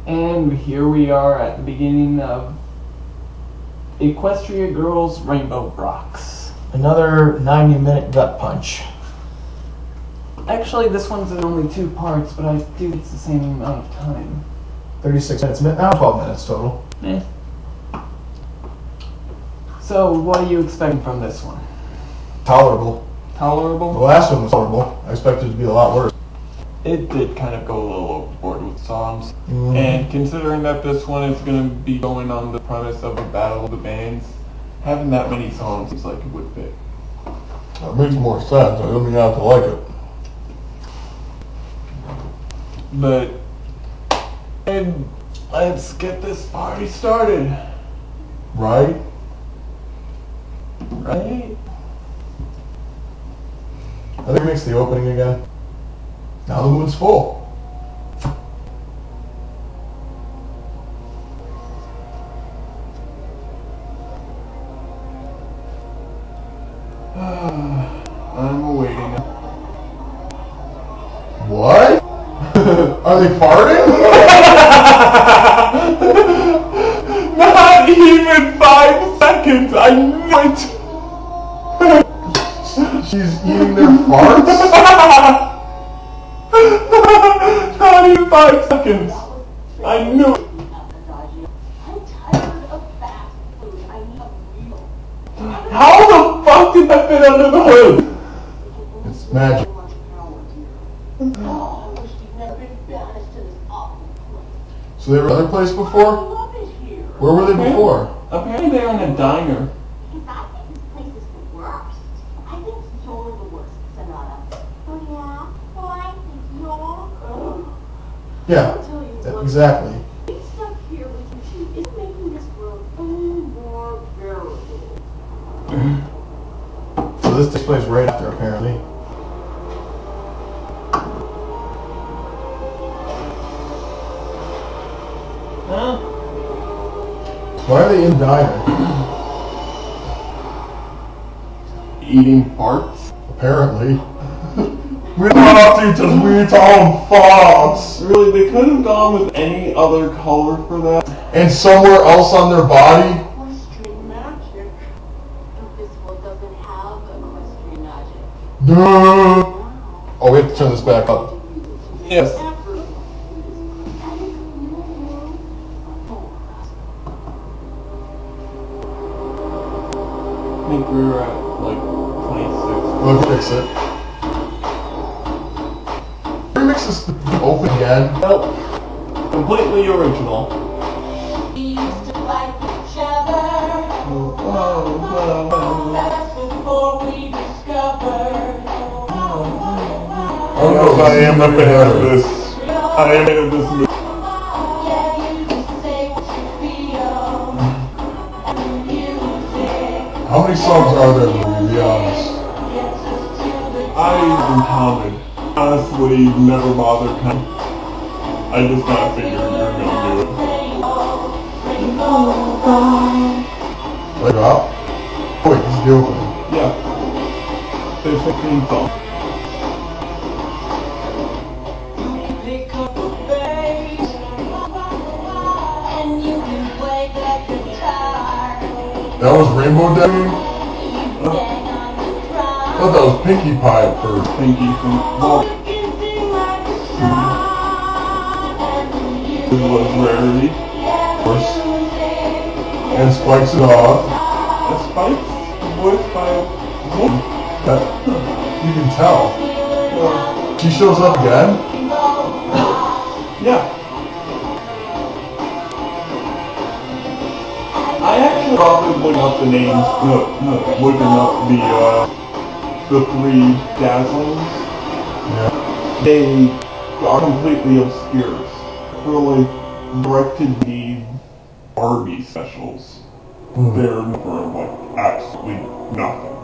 And here we are at the beginning of Equestria Girls Rainbow Rocks. Another 90-minute gut punch. Actually, this one's in only 2 parts, but I do it's the same amount of time. 36 minutes, now 12 minutes total. Eh. So, what are you expecting from this one? Tolerable. Tolerable? The last one was horrible. I expected it to be a lot worse. It did kind of go a little overboard with songs. Mm. And considering that this one is going to be going on the premise of a battle of the bands, having that many songs seems like it would fit. That makes more sense. I don't mean not to like it. But let's get this party started. Right? Right? I think it makes the opening again. Now the mood's full. I'm awaiting it. What? Are they farting? Not even 5 seconds! I knew it! She's eating their farts? Not even 5 seconds! I knew it! How the fuck did that fit under the hood? It's magic. So they were in another place before? Where were they before? Apparently they were in a diner. Yeah, exactly. So this takes place right after, apparently. Huh? Why are they in diner? Eating farts? Apparently. We don't have to just eat our farts! Really, they could have gone with any other color for that. And somewhere else on their body? Equestrian magic. This world doesn't have equestrian magic. Duh. Oh, we have to turn this back up. Yes. I think we were at like 26. We'll fix it. Remix this open again. Nope. Completely original. We used to like each other. That's before we discovered. I don't know if I am up ahead of this. I am in this movie. Yeah, you just say what you feel. Music. How many songs are there, Louis, to be honest? Gets us to the I even counted. Honestly, never bothered counting. I just kind of figured you were gonna do it. Wait, up? Wait, this is the opening. Yeah. There's 15 songs. pick up a bass, and you can play the guitar. That was Rainbow Day? You bang on the I drum. thought that was Pinkie Pie at first. Pinky from well, You can sing like a song, and it was Rarity. Of course. And Spike's dog. The Spikes voiced by a woman. That, you can tell. She shows up again? Yeah. I actually probably looking up the names, looking up the 3 Dazzlings. Yeah. They are completely obscure. Really directed the Barbie specials. They're for like absolutely nothing.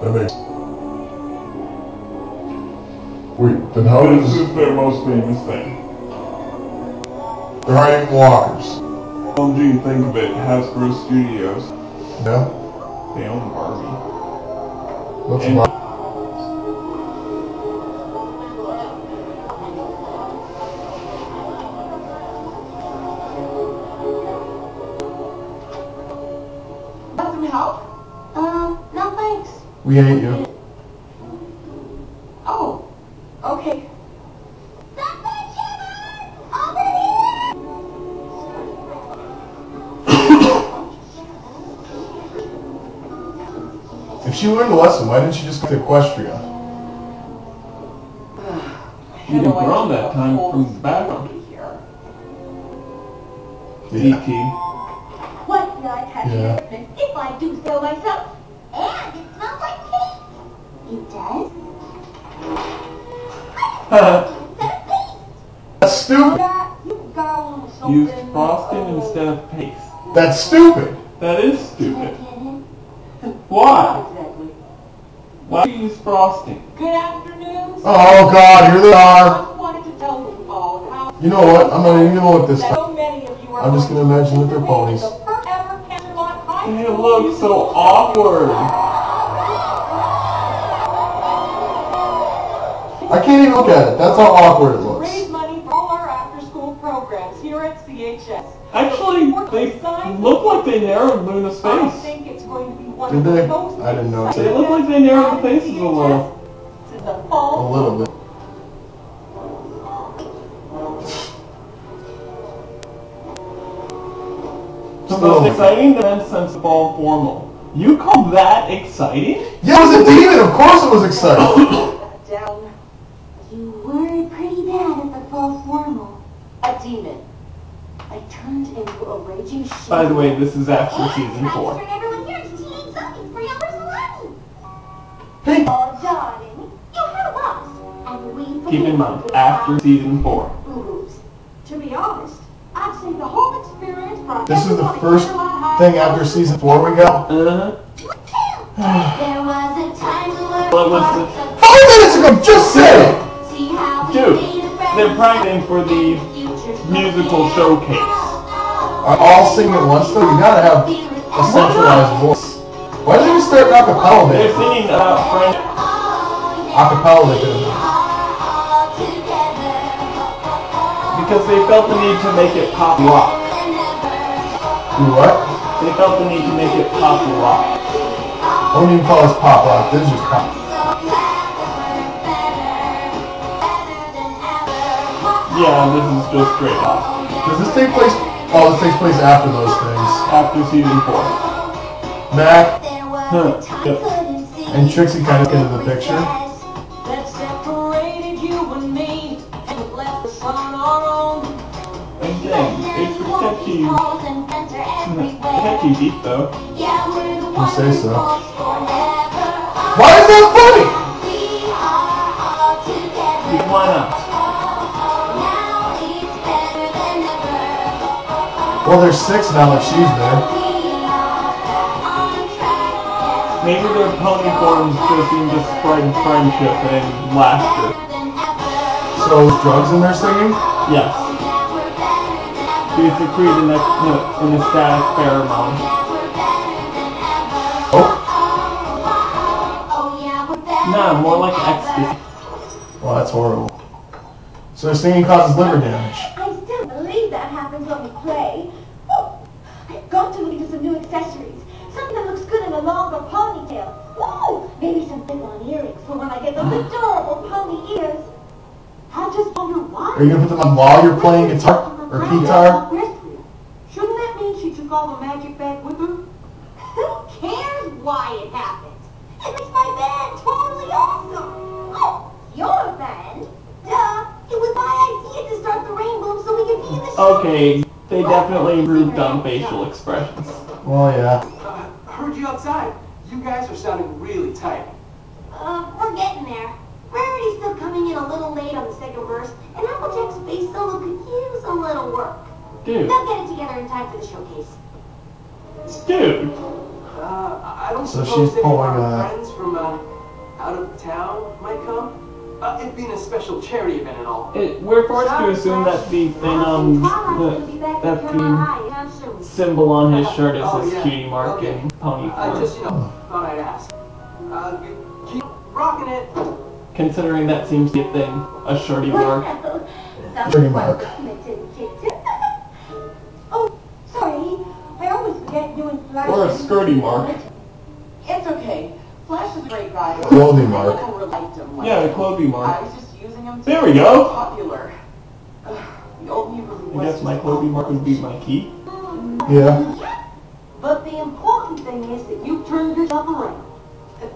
That makes... Wait, then how This does... is their most famous thing. They're hiding walkers. Come do you think of it, Hasbro Studios, Yeah? they own Barbie. What's And- about... We hate you. Oh, okay. If she learned a lesson, why didn't she just go to Equestria? You can grow that time from the background. Yeah. What did I catch Yeah. it? If I do so myself. And it smells like paint. It does? Instead of paint. That's stupid. You got a little something. Use frosting instead of paste. That's stupid. That is stupid. Why? Exactly. Why do you use frosting? Good afternoon. Oh God, here they are. I wanted to tell you all how You know what? I'm not even gonna look this time. so many of you are I'm just gonna imagine that they're ponies. the first ever Canterlot High They School look so musical. awkward. I can't even look at it. That's how awkward it looks. Raise money for all our after-school programs here at CHS. Actually, they look like they narrowed Luna's I face. think it's going to be one Did of they? the most I didn't notice They it. look like they narrowed the faces a little. To the A fall. little bit. The most exciting event since the fall formal. You call that exciting? Yeah, it was a demon. Of course it was exciting. Down. You were pretty bad at the fall formal. A demon. I turned into a raging shit. By the way, this is after season 4. Everyone here to teenage something for your personality. Hey, Oh, darling, you heard us. And we Keep in mind, after season 4. Boobs. To be honest, I'd say the whole experience brought this is the everyone first together on high thing after season 4 we got. Uh-huh. There was a time we were What was apart, it? 5 minutes ago, just say it. see how we Dude, made a friend. they're practicing for the musical showcase. Are all singing at once though? You gotta have a centralized voice. Why did they start an acapella They're band? singing about friends. Acapella they could have done. Because they felt the need to make it pop rock. Do what? They felt the need to make it pop rock. I wouldn't even call this pop rock. This is just pop. Yeah, this is just straight up. Does this take place? Oh, this takes place after those things. After season 4. Mac Huh. Yep. and Trixie kind of get into the picture. That separated you and me and left us on our own. Again, it's catchy beat though. You say so. Why is that funny? Because why not? Well, there's 6 now that she's there. Maybe their pony forms just seem to spread friendship and laughter. So drugs in there singing? Yes. You secrete an ecstatic pheromone. Oh, Nah, more like ecstasy. well, that's horrible. So singing causes liver damage. I still believe that happens when we play. Oh, I've got to look into some new accessories. Something that looks good in a longer ponytail. Whoa! Maybe some big-on earrings for when I get those adorable pony ears. I just wonder why. Are you gonna put them on while you're playing guitar or guitar? Shouldn't that mean she took all the magic back with her? Who cares why it happened? It makes my band totally awesome. Oh, your band? Duh. It was my idea to start the rainbow so we could be in the show. Okay, they definitely improved on facial expressions. Well, yeah. Heard you outside. You guys are sounding really tight. We're getting there. Rarity's still coming in a little late on the second verse, and Applejack's bass solo could use a little work. Dude, They'll get it together in time for the showcase. dude. I don't So suppose she's any of pulling our friends from out of town might come. It being a special charity event and all. We're forced to assume that the thing that the symbol on his shirt is his cutie mark in pony I form. just, thought I'd ask. Keep rocking it. Considering that seems to be a thing, a shirty mark. Shirty mark. Oh, sorry. I always forget doing flash. Or a skirty mark. It's okay. Flash is a great guy. Clothing mark. I never liked him. Yeah, the clothing I mark. was just using him to There we be go. popular. The old me really I was guess my just clothing mark awful. would be my key. Yeah. But the important thing is that you've turned yourself around.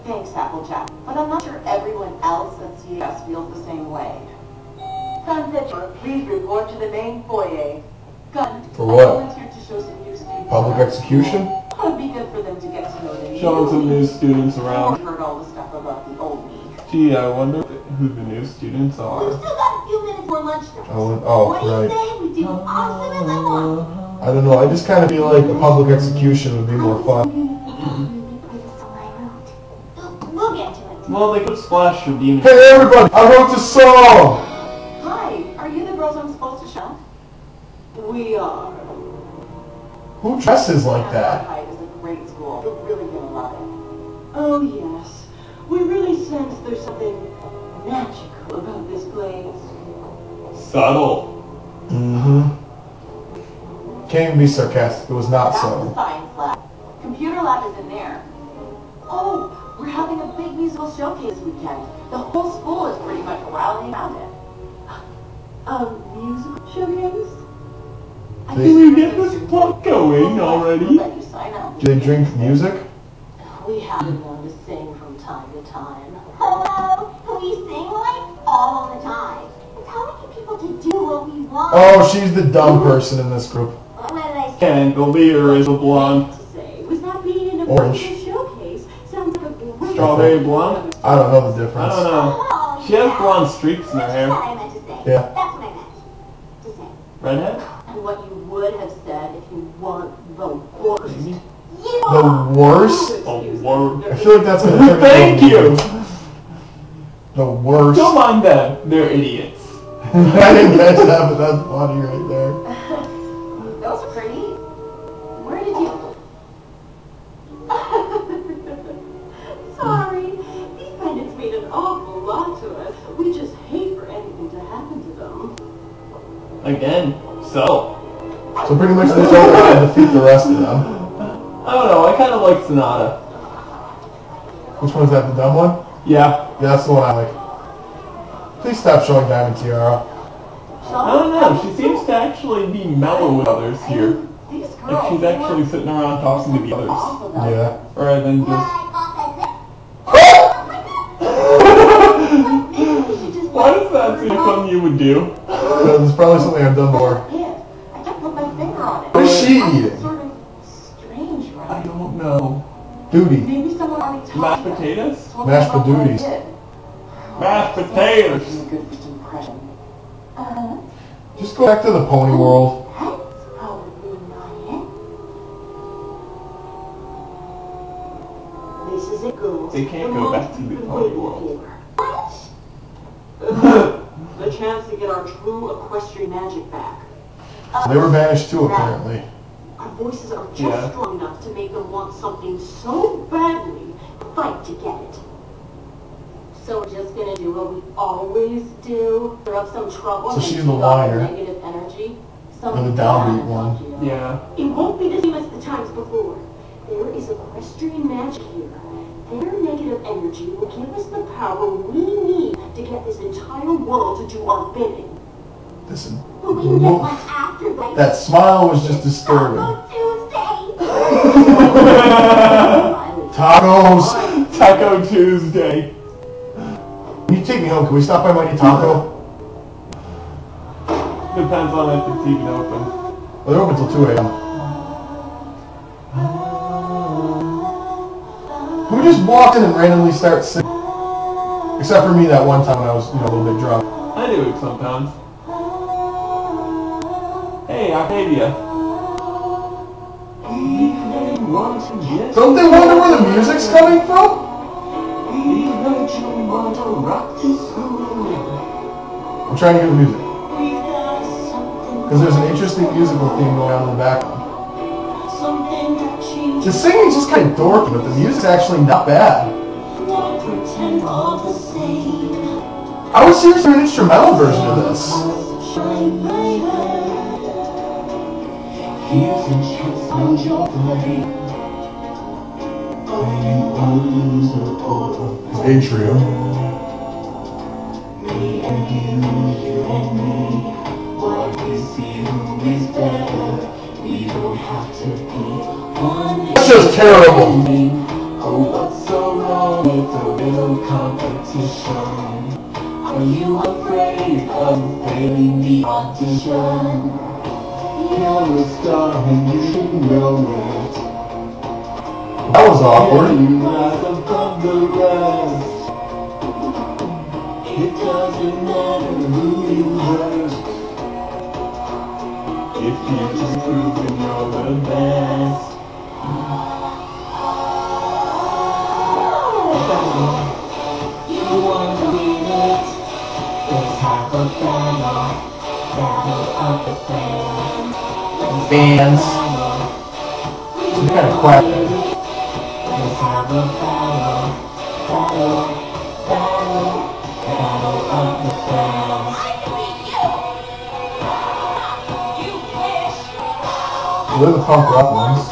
Thanks, Applejack. But I'm not sure everyone else at CES feels the same way. Sunset, please report to the main foyer. Gun. For what? I volunteered to show some new students. Public execution? It would be good for them to get to know them. Showing some new students I around. heard all the stuff about the old me. Gee, I wonder who the new students We've are. still got a few minutes for lunchtime. Oh, What do you right. say we do awesome as I want? I don't know, I just kind of feel like a public execution would be more fun. We'll get to it. Well, they could splash your demon. Hey everybody, I wrote this song! Hi, are you the girls I'm supposed to shout? We are. Who dresses like that? Hyde is a great school. You're really gonna love it. Oh yes, we really sense there's something magical about this place. Subtle. Mm-hmm. Can't even be sarcastic, it was not That's the so. science lab. Computer lab is in there. Oh, we're having a big musical showcase this weekend. The whole school is pretty much rallying around it. Musical showcase? I They- Can we get this plot going already? Let you sign up. Do they drink music? We have been known to sing from time to time. Hello? We sing like all the time. It's how we get people to do what we want. Oh, she's the dumb person in this group. What did I say? And the leader is a blonde. To say, was that being in a Orange. musical showcase sounds like a great Strawberry blonde? I don't know the I difference. don't know. Oh, She has yeah. blonde streaks in her That's hair. what I meant to say. Yeah. That's what I meant to say. Redhead? And what you would have said if you weren't the worst. Maybe. The worst? A word. I feel like that's gonna turn Thank into a you! movie. The worst. Don't mind them. They're idiots. I didn't catch that, but that's funny right there. That was pretty. Where did you... Sorry. These bandits made an awful lot to us. We just hate for anything to happen to them. Again. So. So pretty much they don't want to defeat the rest of them. I don't know. I kind of like Sonata. Which one's that, the dumb one? Yeah. Yeah, that's the one I like. Please stop showing Diamond Tiara. I don't know. She seems to actually be mellow with others here. These girls... Like she's actually sitting around talking to the others. Yeah. Rather than just... Why is that something you would do? Because it's probably something I've done before. I can't put my finger on it. What is she That's eating? sort of strange, right? I don't know. Duty. Maybe someone already told Mashed me. potatoes? Told Mashed me about what I potatoes. did. Mashed potatoes. Be a good first impression. Just go back to the pony world. That's probably not it. This is it, girls. They can't go back to the pony world. The chance to get our true equestrian magic back. They were banished too, apparently. Our voices are just Yeah. strong enough to make them want something so badly, fight to get it. So we're just gonna do what we always do? Stir up some trouble So and she's feed the off liar. negative energy? Or the downbeat one. Yeah. It won't be the same as the times before. There is equestrian magic here. Their negative energy will give us the power we need to get this entire world to do our bidding. Listen. But we can get one after, like That smile was just disturbing. Taco Tuesday. Tacos! Taco Tuesday. Can you take me home? Can we stop by Mighty Taco? Depends on if it's even open. Well, they're open till 2 a.m. Who just walked in and randomly started singing? Except for me that one time when I was, a little bit drunk. I do it sometimes. Hey, Octavia. Don't they wonder where the music's coming from? I'm trying to hear the music. Because there's an interesting musical theme going on in the background. The singing's just kind of dorky, but the music's actually not bad. I would seriously hear an instrumental version of this. Atrium. That's just terrible. Oh, what's so wrong with a little competition? Are you afraid of failing the audition? You're a star and you should know it. That was awkward. You rise above the rest. It doesn't matter who you hurt. If you just prove that you're the best. You want to win it. Let's have a battle of the fans. Fans. You kind of quack. Let's have a battle of the fans. We're the punk rock ones.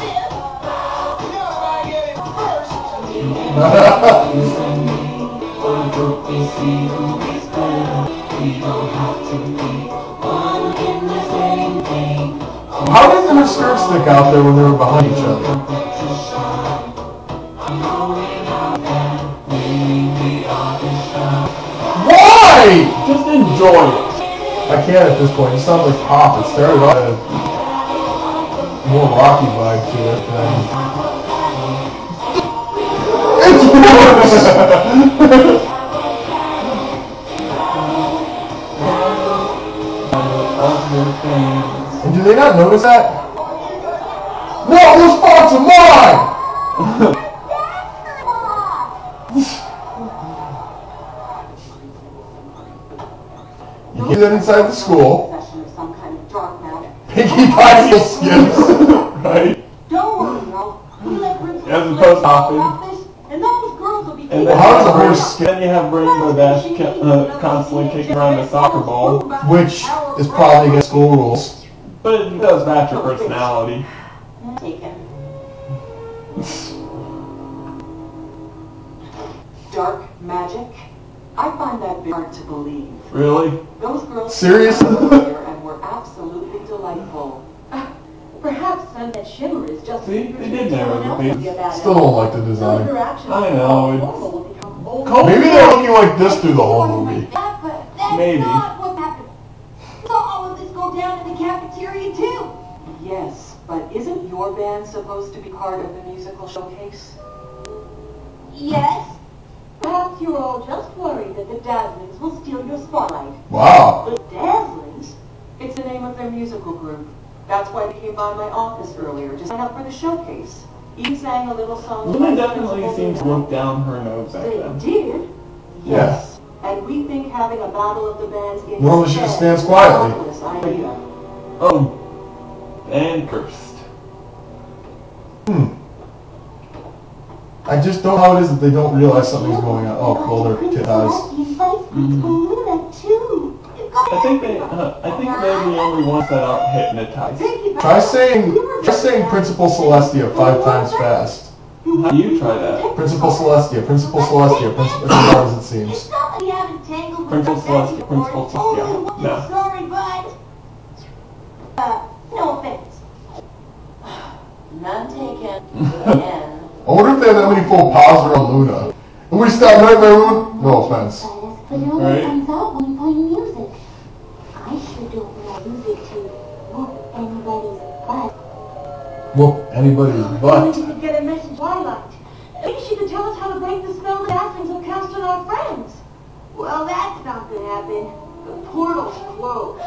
How did her skirt stick out there when they were behind each other? Why? Just enjoy it. I can't at this point. It sounds like pop. It started off with a more rocky vibe to it. It's worse! And do they not notice that? No, those spots are mine! You get that inside the school. Piggy bicycle skips. Right? Don't worry, y'all. We let Principal As opposed to hopping. practice, and those girls will be And Well, how does a horse skip? then you have Rainbow Dash constantly kicking around a soccer ball, Which is probably against school rules. but it does match your personality. taken. Dark magic? I find that very hard to believe. Really? Those girls Seriously? and were absolutely delightful. Perhaps Sunset Shimmer is just See, they did narrow the pages. Still don't like the design. I know, Maybe they're looking like this through the whole movie. That's Maybe. not what happened. So all of this go down in the cafeteria too. Yes, but isn't your band supposed to be part of the musical showcase? Yes. Perhaps you're all just worried that the Dazzlings will steal your spotlight. Wow. The Dazzlings? It's the name of their musical group. That's why they came by my office earlier to sign up for the showcase. Even sang a little song. Luna definitely seems to look down her nose at They them. did? Yeah. Yes. And we think having a battle of the bands in Normally she just stands quietly. marvelous idea. Oh, and cursed. I just don't know how it is that they don't realize something's going on. Oh, well, they're tit eyes. I think they're the only ones that aren't hypnotized. Try saying Principal Celestia 5 times fast. How do you try that? Principal Celestia, Principal Celestia, Principal. It's as hard as it seems. It's not that we haven't tangled with Principal the Celestia, February. Principal Celestia. Only one No. Sorry, but no offense. None taken. Again. I wonder if they have that many full paws around Luna. And we stop Nightmare Moon? No offense. But it only Right. comes out when you play music. I sure don't want music to whoop anybody's butt. Whoop anybody's Maybe butt. she could get a message Twilight. Maybe she could tell us how to break the spell that Dazzlings will cast on our friends. Well, that's not gonna happen. The portal's closed.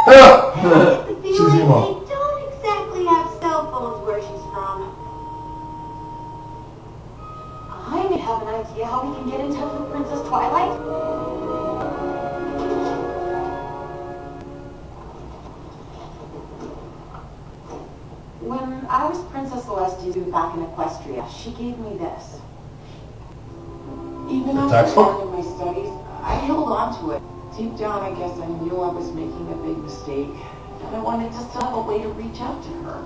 The She's feeling emo. they don't exactly have cell phones where she's from. I may have an idea how we can get in touch with Princess Twilight. When I was Princess Celestia's back in Equestria, she gave me this. Even The after textbook? I in my studies, I held on to it. Deep down, I guess I knew I was making a big mistake, and I wanted to still have a way to reach out to her.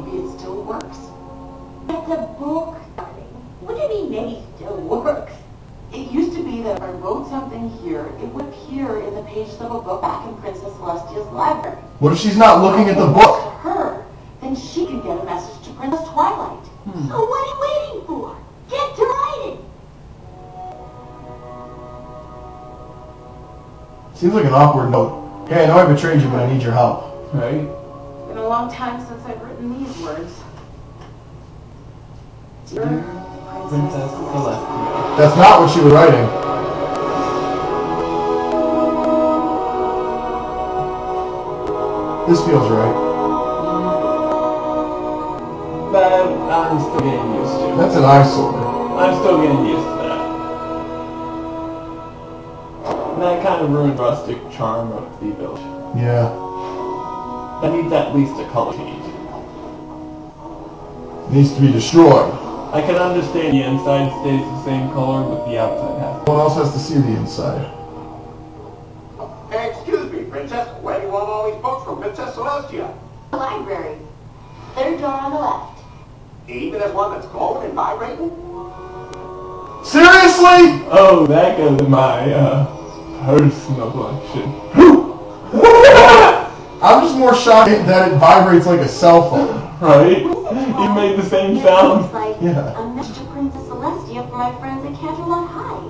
maybe it still works. It's a book, darling. What do you mean maybe it still works? It used to be that if I wrote something here, it would appear in the pages of a book back in Princess Celestia's library. What if she's not looking at the To book? her, then she could get a message to Princess Twilight. So what are you waiting for? Get to writing! Seems like an awkward note. Hey, I know I betrayed you, but I need your help. Right? Been a long time since I've written these words. Dear Princess Celestia. That's not what she was writing. This feels right. But I'm still getting used to it. That's an eyesore. I'm still getting used to that. And that kind of ruined rustic charm of the village. Yeah. That needs at least a color change. Needs to be destroyed. I can understand the inside stays the same color, but the outside has to. No one else has to see the inside. Hey, excuse me, Princess. Where do you want all these books from Princess Celestia? The library. Third door on the left. Even as one that's glowing and vibrating? Seriously? Oh, that goes in my, personal collection. I'm just more shocked that it vibrates like a cell phone. Right? You made the same sound. Looks like Yeah. a message to Princess Celestia for my friends at Canterlot High.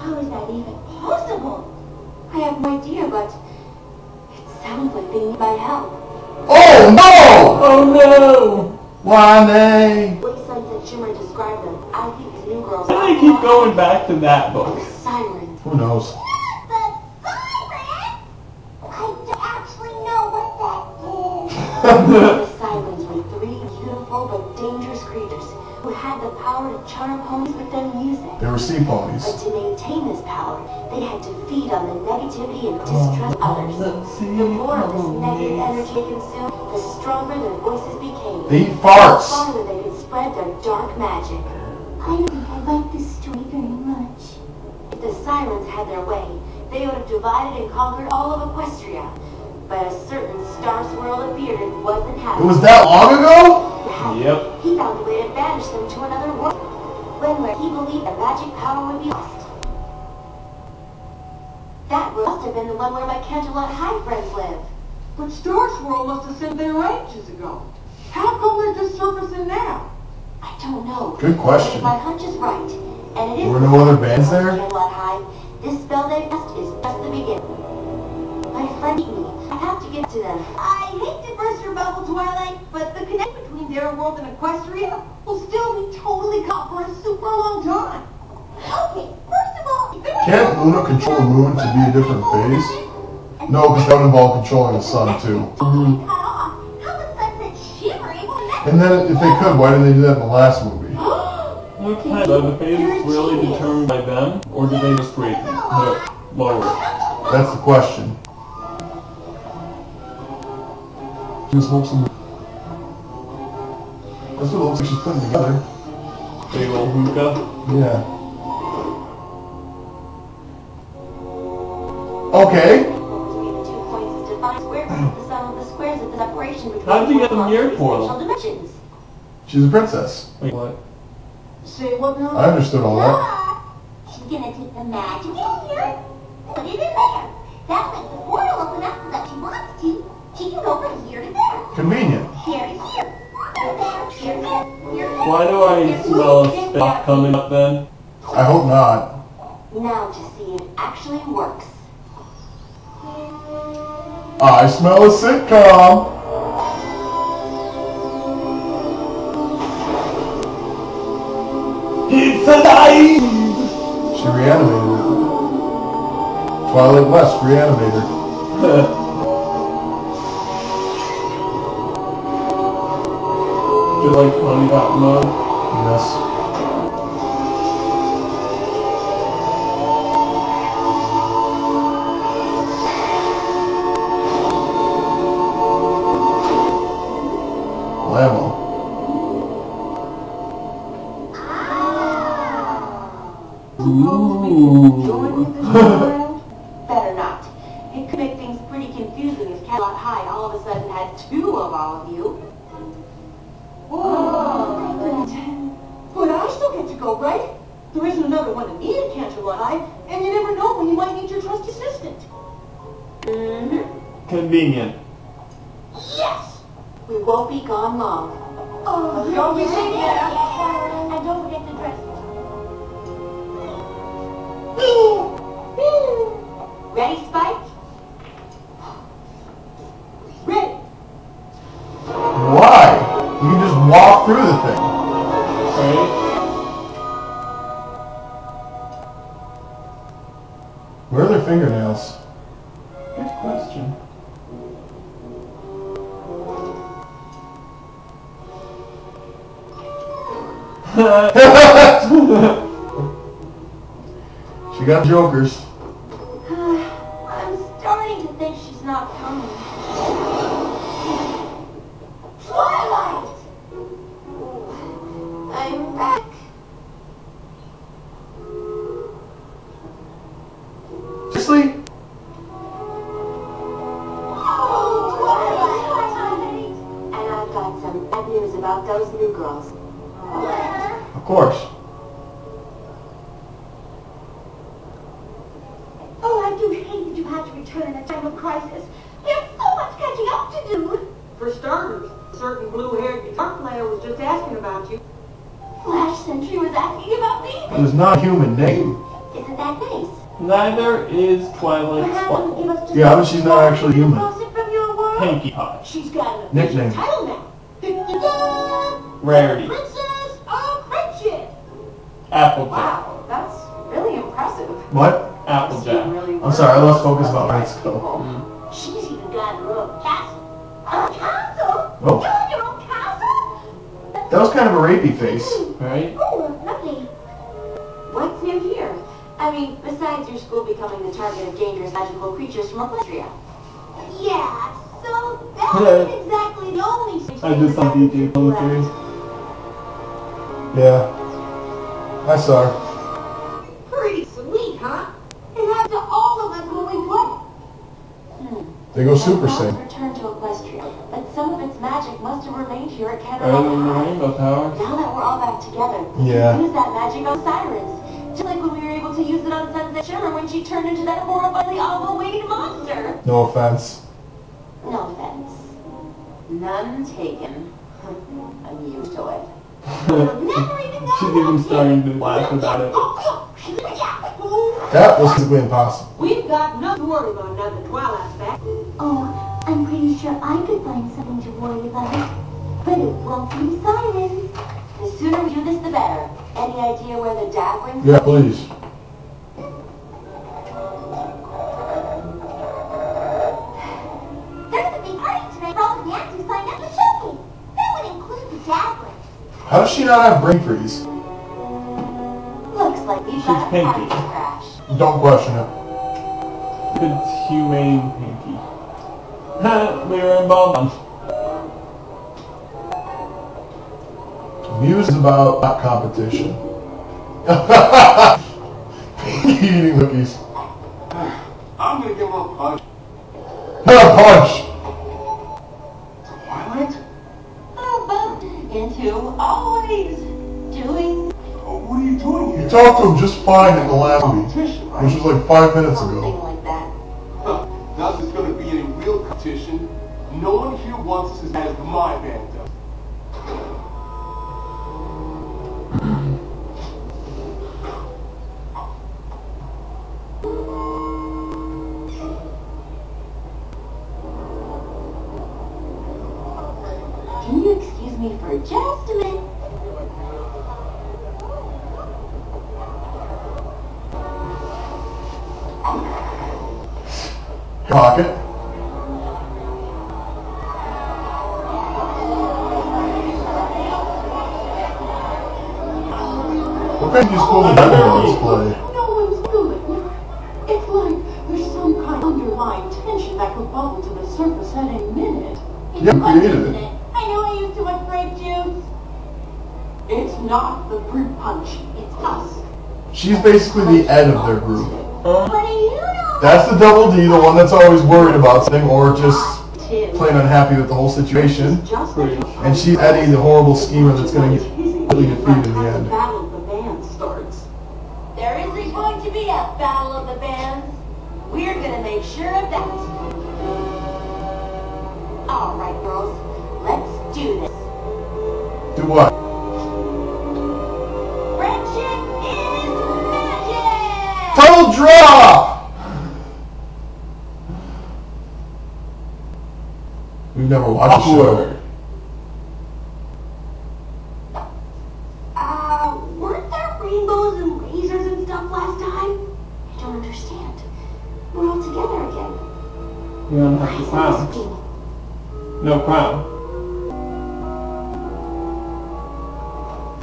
How is that even possible? I have no idea, but it sounds like they need my help. Oh no! Oh no! Why? Way Sunset Shimmer described them. I think these new girls Why do they keep going back to that book? sirens. Who knows? The siren? I don't actually know what that is. The sirens were three beautiful but dangerous creatures who had the power to charm ponies with their music. They were sea ponies. But to maintain this power, they had to feed on the negativity and distrust of others. The more of this negative energy they consumed, the stronger their voices became. They eat The farts. farther they could spread their dark magic. I don't think I like this story very much. If the sirens had their way, they would have divided and conquered all of Equestria. But a certain star swirl appeared and wasn't It happy. was that long ago? Yep. He found a way to banish them to another world, one where he believed the magic power would be lost. That must have been the one where my Canterlot High friends live. But Star Swirl must have sent there ages ago. How come they're just surfacing now? I don't know. Good question. But if my hunch is right, and it is Were no other bands there? Canterlot High, this spell they cast is just the beginning. My friend beat me. I have to get to them. I hate to burst your bubble, Twilight, but the connection between their world and Equestria will still be totally cut for a super long time. Okay, first of all, Can't Luna control the moon to be a different phase? No, because that would involve controlling the sun too. cut off. How was Sunset Shimmer able to And then if they could, why didn't they do that in the last movie? Okay, are the phases really determined by them, or do they just rate them? Lower it? That's the question. Just hope some. That's what it looks like she's putting together. Big old hookah? Yeah. Okay. between the 2 points is defined square root of the sum of the squares of the separation between How'd you get the them near three portal? spatial dimensions. She's a princess. Wait, what? Say what now? I understood all that. She's gonna take the magic in here, put it in there. That way the portal open up so that she wants to. She can go from here to there. Convenient. Here to here. Here to there. Here to there. Here to there. Why do I smell a spit coming up then? I hope not. Now to see if it actually works. I smell a sitcom. It's alive! She reanimated it. Twilight West reanimated her. Just like Honey Got Mud. Yes. Lamo. Join with this world? Better not. It could make things pretty confusing if Canterlot High all of a sudden had two of all of you. you might need your trusty assistant. Convenient. Yes! We won't be gone long. Oh, Don't be seen yet. And don't forget the dress. Ready, Spike? Ready. Why? You can just walk through the thing. Right? Where are their fingernails? Good question. She got jokers. I'm starting to think she's not coming. Twilight! I'm back. Seriously? Twilight! And I've got some bad news about those new girls. Of course. Oh, I do hate that you had to return in a time of crisis. We have so much catching up to do. For starters, a certain blue-haired guitar player was just asking about you. Flash Sentry was asking about me. It was not a human name. Isn't that nice? Neither is Twilight Perhaps Sparkle. give us just Yeah, but she's not actually human. Gossip from your world? Pinkie Pie. She's got an official Nickname. title now. Rarity. Princess of Friendship. Applejack. Wow, that's really impressive. What? Applejack. I'm sorry, I lost focus about Mexico. She's even got her own castle. A castle? Oh. You have your own castle? That was kind of a rapey face. Right? Oh, lovely. What's new here? I mean, besides your school becoming the target of dangerous magical creatures from Equestria. Yeah, so that wasn't exactly the only thing. I just saw DJ playthrough. Yeah. I saw her. Pretty sweet, huh? It happened to all of us when we play. They go Super Saiyan. Saiyan. Returned to Equestria, but some of its magic must have remained here at Better than the Canada. Rainbow Tower. Now that we're all back together, we Yeah. can use that magic on Sirens. Just like when we were able to use it on Sunset Shimmer when she turned into that horrifyingly awful-winged monster. No offense. No offense. None taken. I'm used to it. Never even got She's even starting to laugh about it. That was physically impossible. We've got nothing to worry about now that Twilight's back. Oh, I'm pretty sure I could find something to worry about. But it won't be Simon. The sooner we do this, the better. Any idea where the dad brings Yeah, please. There's a big party tonight for all the fans who signed up to showcase. That would include the dabbler. How does she not have brain freeze? Looks like we've She's got a party pinky. to crash. Don't question it. It's humane Pinkie. We were involved. Muse is about not competition. Eating cookies. I'm gonna give her a punch. A punch! Twilight? Into always doing. Oh, what are you doing You here? talked to him just fine in the last movie, Competition, right? which was like 5 minutes Something ago. like that. Huh. Now there's gonna be any real competition. No one here wants us as bad as my band does. Can you excuse me for just a minute? Pocket. What kind of useful the display? No one's good. It's like there's some kind of underlying tension that could bubble to the surface at any minute. Yeah, who created it? I know I used too much grape juice. It's not the fruit punch. It's us. She's basically the Ed of their group. What do you know? That's the double D, the one that's always worried about something or just Tim. plain unhappy with the whole situation. Just And she's Eddie, the horrible schemer that's going to get really defeated in the end. Battle of the band starts. There isn't going to be a battle of the bands. we're gonna make sure of that. All right, girls, let's do this. Do what? Friendship is magic! Title drop! We've never watched the show. Weren't there rainbows and lasers and stuff last time? I don't understand. We're all together again. You don't have to crown. No crown.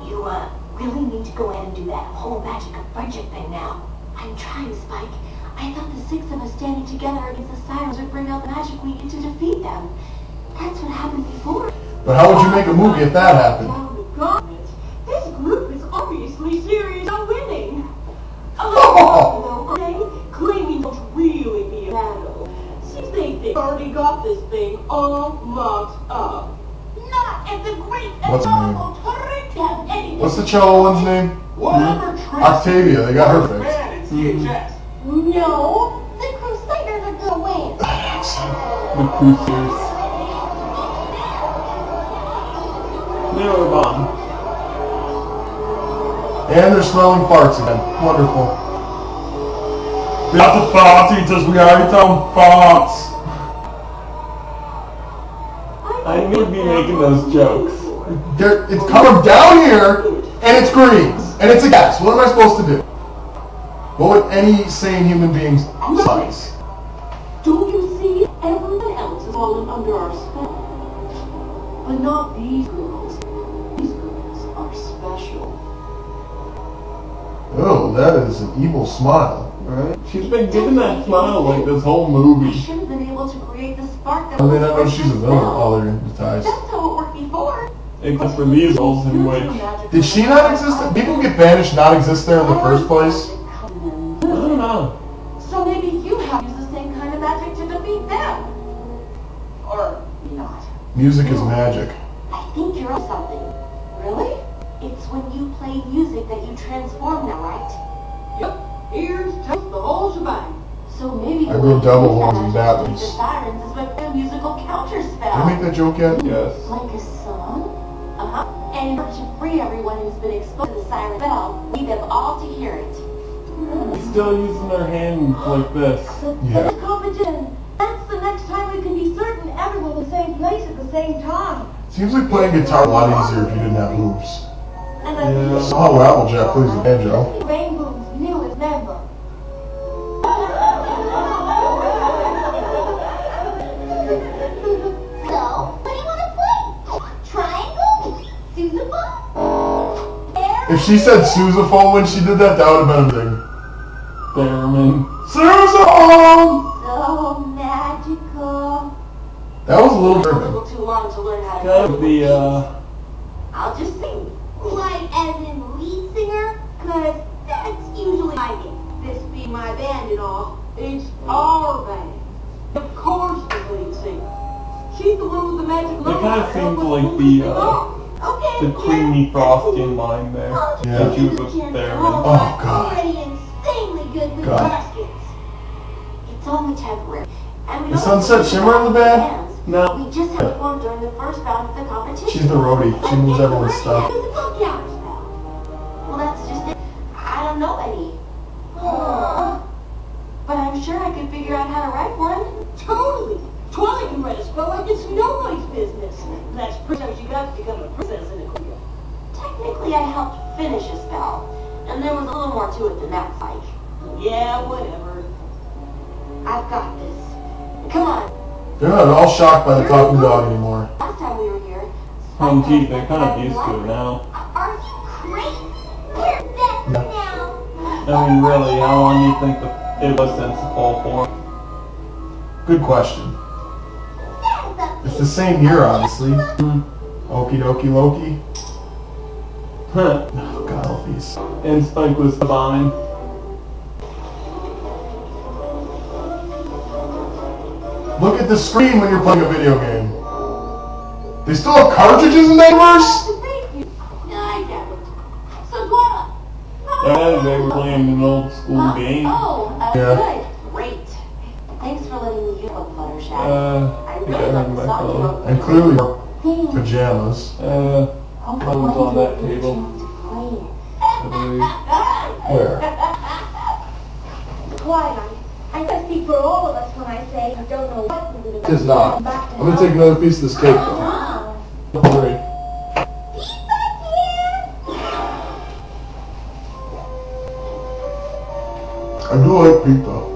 You, really need to go ahead and do that whole magic of friendship thing now. I'm trying, Spike. I thought the 6 of us standing together against the sirens would bring out the magic we need to defeat them. That's what happened before. But how would you make a movie if that happened? This group is obviously serious about winning. Oh, they claiming to really be a battle. Since they already got this thing all locked up. Not at the great What's her name? name? What's the cello one's name? Whatever Tracy Octavia, they got her fixed. man, it's DHS. No, the Crusaders are gonna win. The Crusaders. They were bomb. And they're smelling farts again. Wonderful. We have to fart eaters, we already done farts. I knew you'd be making those jokes. It's coming down here, and it's green, and it's a gas. What am I supposed to do? What would any sane human being size? Don't you see? Everyone else is fallen under our spell. But not these girls. These girls are special. Oh, that is an evil smile. Right? She's been giving that smile like this whole movie. I should have been able to create the spark that How do they not know was she's a villain? Oh, they're hypnotized. That's how it worked before. Except for these roles in which... Did she not exist? People get banished, not exist there in the first place? I don't know. So maybe you have used the same kind of magic to defeat them. Or not. Music is magic. I think you're on something. Really? It's when you play music that you transform now, right? Yep. Here's just the whole shebang. So maybe I grew double horns and the battles. sirens is like a musical counter Did spell. I make that joke yet? Yes. Like a song? Uh-huh. And in order to free everyone who's been exposed to the siren bell, we need them all to hear it. Still using their hands like this. Yeah. The competition. That's the next time we can be certain everyone in the same place at the same time. Seems like playing guitar a lot easier if you didn't have hoops. And I think Oh, Applejack plays the banjo. Rainbow's newest member. So, what do you want to play? Triangle? Sousaphone? If she said sousaphone when she did that, that would have been a thing. Theremin. Sousaphone! So magical. That was a little A German. little too long to learn how to Kind of the, I'll just sing. Like as in lead singer? Cause that's usually my game. This being my band and all, it's our band. Of course the lead singer. She's the one with the magic It number. kind of seems like the creamy frosting line there. Yeah. That she was with Theremin. Oh, God. Already insanely good with God. baskets. It's only temporary. And we Is don't Sunset have to Shimmer in the band? bands. No. We just had one during the first round of the competition. She's the roadie. She moves everyone's stuff. Physical counterspell. Well, that's just it. I don't know any. But I'm sure I could figure out how to write one. Totally. Twilight can write a spell like it's nobody's business. That's pretty much you got to become a princess in Equestria. Technically, I helped finish a spell. And there was a little more to it than that, Spike. Yeah, whatever. I've got this. Come on. They're not all shocked by the talking dog anymore. Last time we were here... Oh, geez, they're kind of used to it now. Are you crazy? We're best now. I mean, really, how long do you think that it was since the fall for? Good question. That's It's the same year, obviously. Okie dokie Loki. Huh. Oh, God, Elfies. And Spike was bombing. Look at the screen when you're playing a video game. They still have cartridges in Neighbors? I get it. So what? Yeah, they were playing an old school game. Oh, Yeah. good. Great. Look, Fluttershy. I think I heard my phone. And clearly pajamas. Phone's on that table. I believe. Where? Twilight. I can speak for all of us when I say I don't know what we're going to do. It's not. I'm gonna take another piece of this cake though. Don't worry. I do like pizza.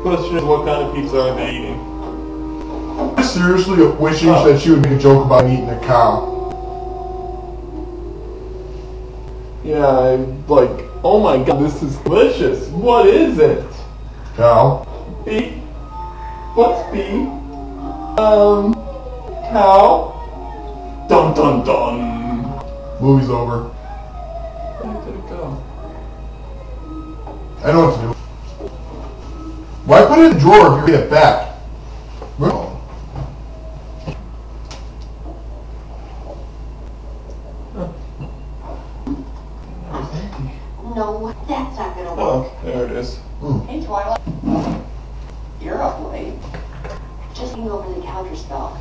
Question is, what kind of pizza are they eating? I'm seriously wishing that she would make a joke about eating a cow. Yeah, I'm like, oh my god, this is delicious. What is it? Cow. Beef? What's beef? Cow? Dun dun dun. Movie's over. Where did it go? I know what to do. Why put it in the drawer if you get it back? No, that's not gonna work. Oh, there it is. Hey, Twilight. You're up late. Just hang over the counter spell.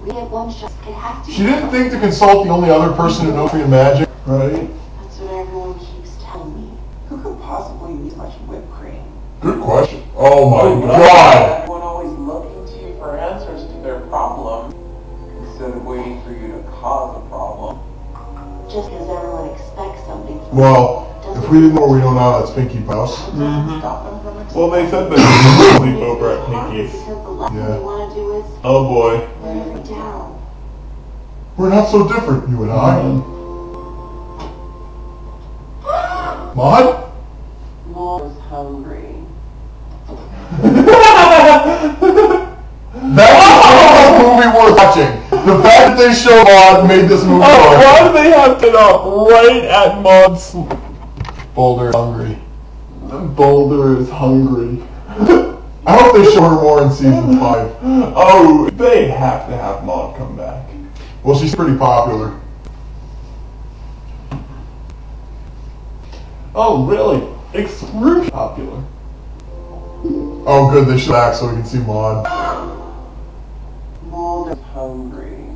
We had one shot. It has to be. She didn't think to consult the only other person who knows Korean magic, right? That's what everyone keeps telling me. Who could possibly use much whipped cream? Good question. Oh my god! Everyone always looking to you for answers to their problem instead of waiting for you to cause a problem. Just because everyone expects something from Well, if we didn't know what we know now, that's Pinky's house. Stop them from Well, they said that they sleep over at Pinky's. because the last Yeah. thing you want to do is Oh boy. let her down. We're not so different, you and I. Maud? Mom's hungry. That's a movie worth watching. The fact that they showed Maud made this movie Oh, worth why do they have to up right at Maud's? Boulder is hungry. Boulder is hungry. I hope they show her more in season 5. Oh, they have to have Maud come back. Well, she's pretty popular. Oh, really? Extremely popular. Oh, good, they should act so we can see Maud. Mom is hungry.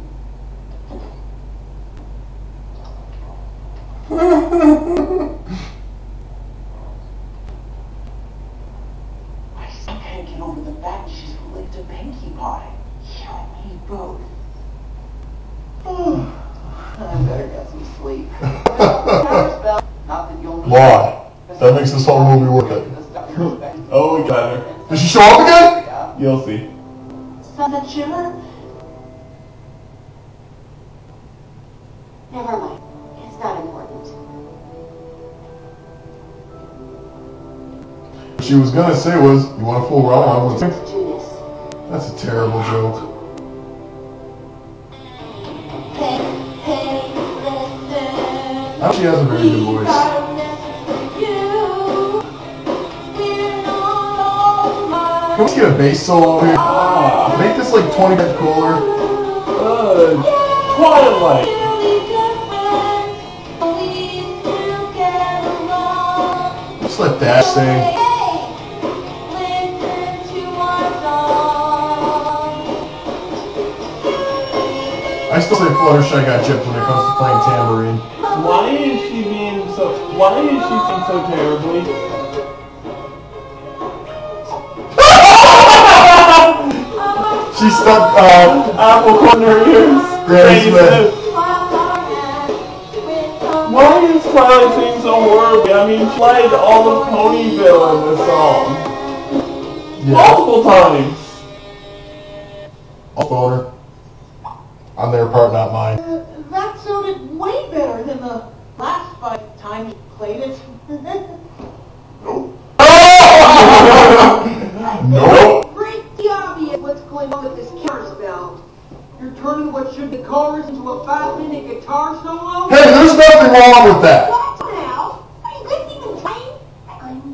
I still can't get over the fact she's related to Pinkie Pie. You and me both. I better get some sleep. Not that you'll need Why? That makes this whole movie worth it. Oh, we got her. Did she show up again? You'll see. Something sugar? Never mind. It's not important. What she was gonna say was, you want to fool around? I want to. Do this. That's a terrible joke. Hey, listen. I think she has a very good voice. Can we get a bass solo here? Make this like 20 times cooler. Twilight. Just let Dash sing. I still say Fluttershy got gypped when it comes to playing tambourine. Why is she being so? Why is she sing so terribly? She stuck Apple corn in her ears. Granny Smith. Why is Twilight singing so horribly? I mean, she played all of Ponyville in this song. Multiple times. Boner. On their part, not mine. That sounded way better than the last 5 times you played it. Nope. Pretty obvious what's going on with this counter spell. You're turning what should be chorus into a 5-minute guitar solo? Hey, there's nothing wrong with that. What now? Are you guys even trying?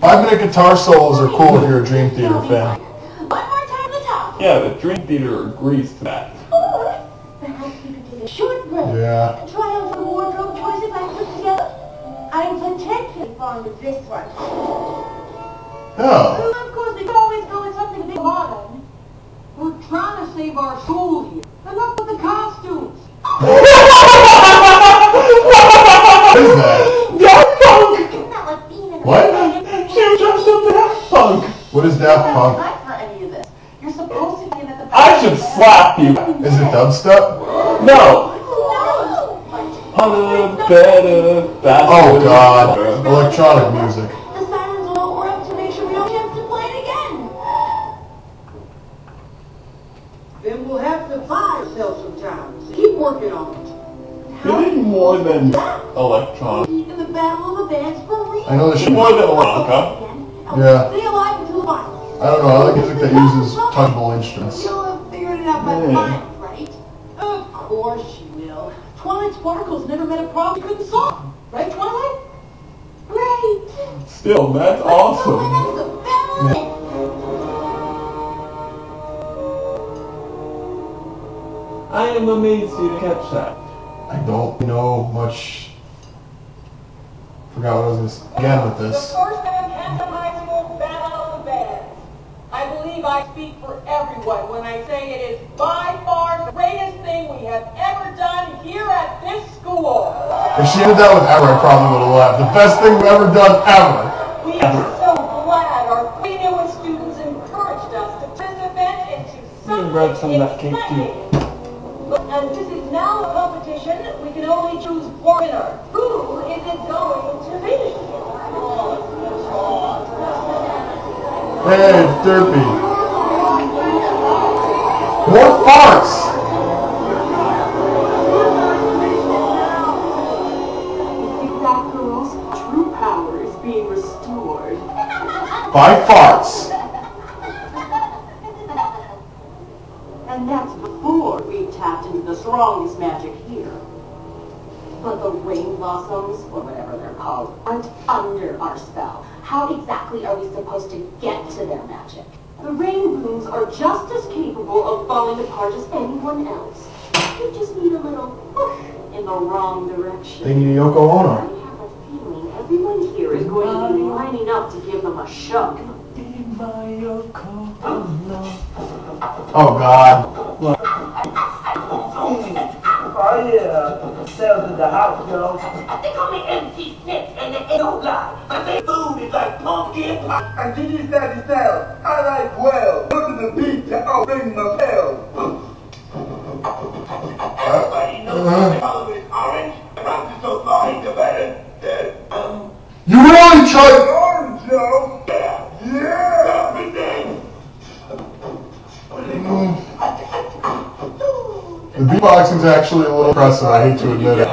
5-minute guitar solos are cool if you're a Dream Theater fan. One more time at the top. Yeah, the Dream Theater agrees to that. 4, perhaps we could take a short break. Yeah. And try out some wardrobe choices I put together. I'm particularly fond of this one. Oh. Well, of course, we could always go with something big modern. We're trying to save our soul here. Enough with the costumes. What is that? Daft Punk! Isn't that like being in a What? She was dressed up Daft Punk! What is Daft Punk? Not for any of this. You're supposed to be in at the I should slap you! Is it dubstep? No! Harder, better, faster. Oh god. Electronic music. The sirens will know we're up to make sure we don't have to play it again. Then we'll have to buy ourselves some time. Keep working on it. You need more than electronic. In the battle of the bands for real. I know this shit. More than electronica. Yeah. Stay alive until the final. I don't know, I like music that uses touchable instruments. You'll have figured it out by the Yeah. final, right? Of course you will. Twilight Sparkle's never met a problem you couldn't solve. Right, Twilight? Right. Still, that's Oh, awesome. that's the battle. I am amazed you didn't catch that. I don't know much. Forgot what I was gonna say again with The this. first Manhattan High School Battle of the Bands. I believe I speak for everyone when I say it is by far the greatest thing we have ever done here at this school. If she ended that with ever, I probably would have laughed. The best thing we've ever done ever. We are so glad our three newest students encouraged us to turn this event into something grab some of that cake, too. exciting. And this is now a competition. We can only choose one winner. Who is it going to be? Hey, it's Derpy. More farts! You that, girls? True power is being restored. By farts. And that's before we tapped into the strongest magic here. But the rain blossoms, or whatever they're called, aren't under our spell. How exactly are we supposed to get to their magic? The rain blooms are just as capable of falling apart as anyone else. You just need a little push in the wrong direction. They need a Yoko I Ono. have a feeling everyone here is going to be lining up to give them a show. Oh god. Oh yeah, sales in the house, yo. They call me MC Snitch, and it don't lie. My favorite food is like pumpkin pie. And did you say yourself? I like well. Go to the beach to outbring my tail. Everybody knows my color is orange. I'm so sorry to better. You really tried. Orange, yo. Yeah. Everything. The beatboxing's actually a little impressive, I hate to admit it.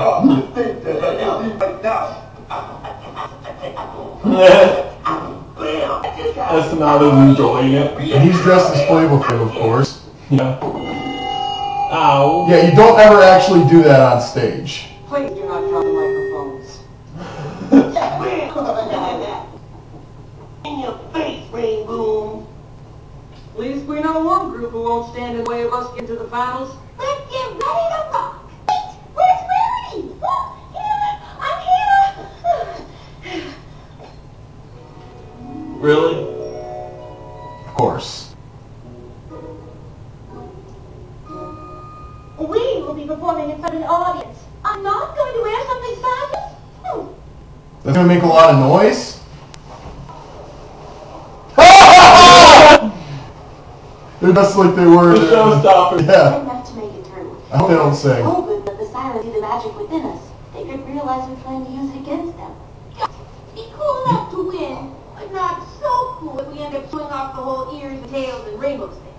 That's not as enjoying it. And he's dressed as Flavor Flav, of course. Yeah. Ow. Yeah, you don't ever actually do that on stage. Please do not drop the microphones. In your face, Rain Boom. At least we know one group who won't stand in the way of us getting to the finals. Let's get ready to rock. Wait, where's Rarity? Oh, Hannah, I'm Hannah. Really? Of course. We will be performing in front of an audience. I'm not going to wear something fabulous. That's gonna make a lot of noise. They're just like they were. The showstopper. Yeah. Enough to make it through. I hope they don't sing. Hoping that the sirens see the magic within us. They could realize we're trying to use it against them. Be cool enough to win, but not so cool if we end up showing off the whole ears and tails and rainbows thing.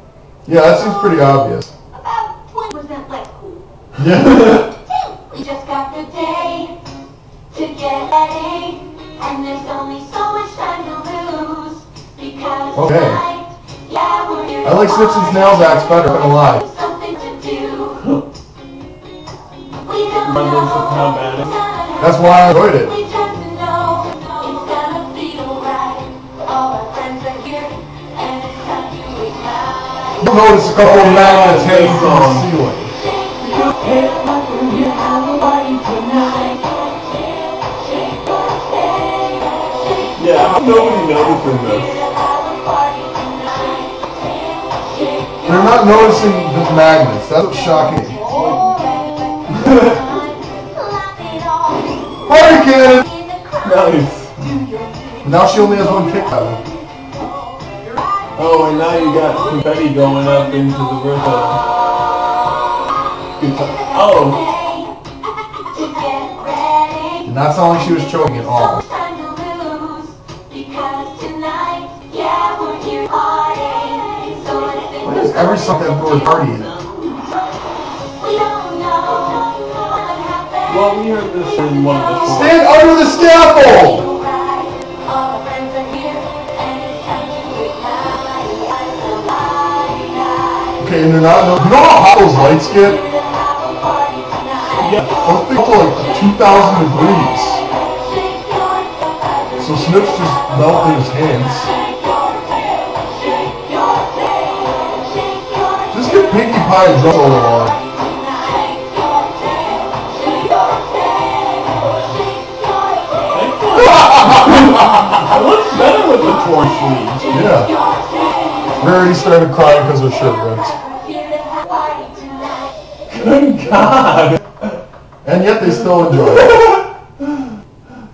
Yeah, that seems pretty obvious. About 20% less cool. Yeah. We just got the day to get ready, and there's only so much time to lose because Okay. tonight, yeah, we're here I like Snipson's nail backs better, I'm not gonna lie. something to do. We don't Reminders of how know. bad it is. That's why I enjoyed it. We just know it's gonna feel right. All our friends are here, and it's time to ignite. You'll notice a couple of magnets hanging from the ceiling. Because You're not noticing the magnets. That's what's shocking. Party cannon! Nice. Now she only has one kick out. Oh, and now you got confetti going up into the river. Oh. Did not sound like she was choking at all. Why does every song have the word party in it? Well, we heard this in one of the songs. Stand under the scaffold! Okay, and they're not. You know how hot those lights get? Yeah. Those things are like 2,000 degrees. So Snips just melted his hands. Just get Pinkie Pie and drum solo on. It looks better with the torn sleeves. Yeah. Rarity started crying because her shirt ripped. Good God. And yet they still enjoy it.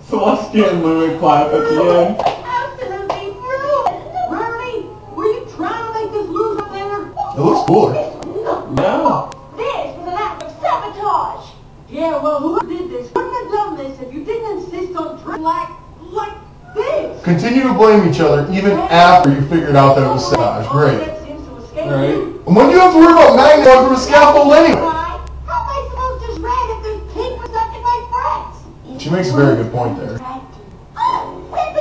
Celestia and Louie clap at the end. Absolutely ruined! Rarity, were you trying to make this lose up there? It looks cooler. Yeah. This was an act of sabotage! Yeah, well, whoever did this wouldn't have done this if you didn't insist on drinking like this! Continue to blame each other even after you figured out that it was sabotage. Great. Right. And when do you have to worry about magnets going through a scaffold anyway? How am I supposed to shred if there's pink for sucking my friends? She makes a very good point there.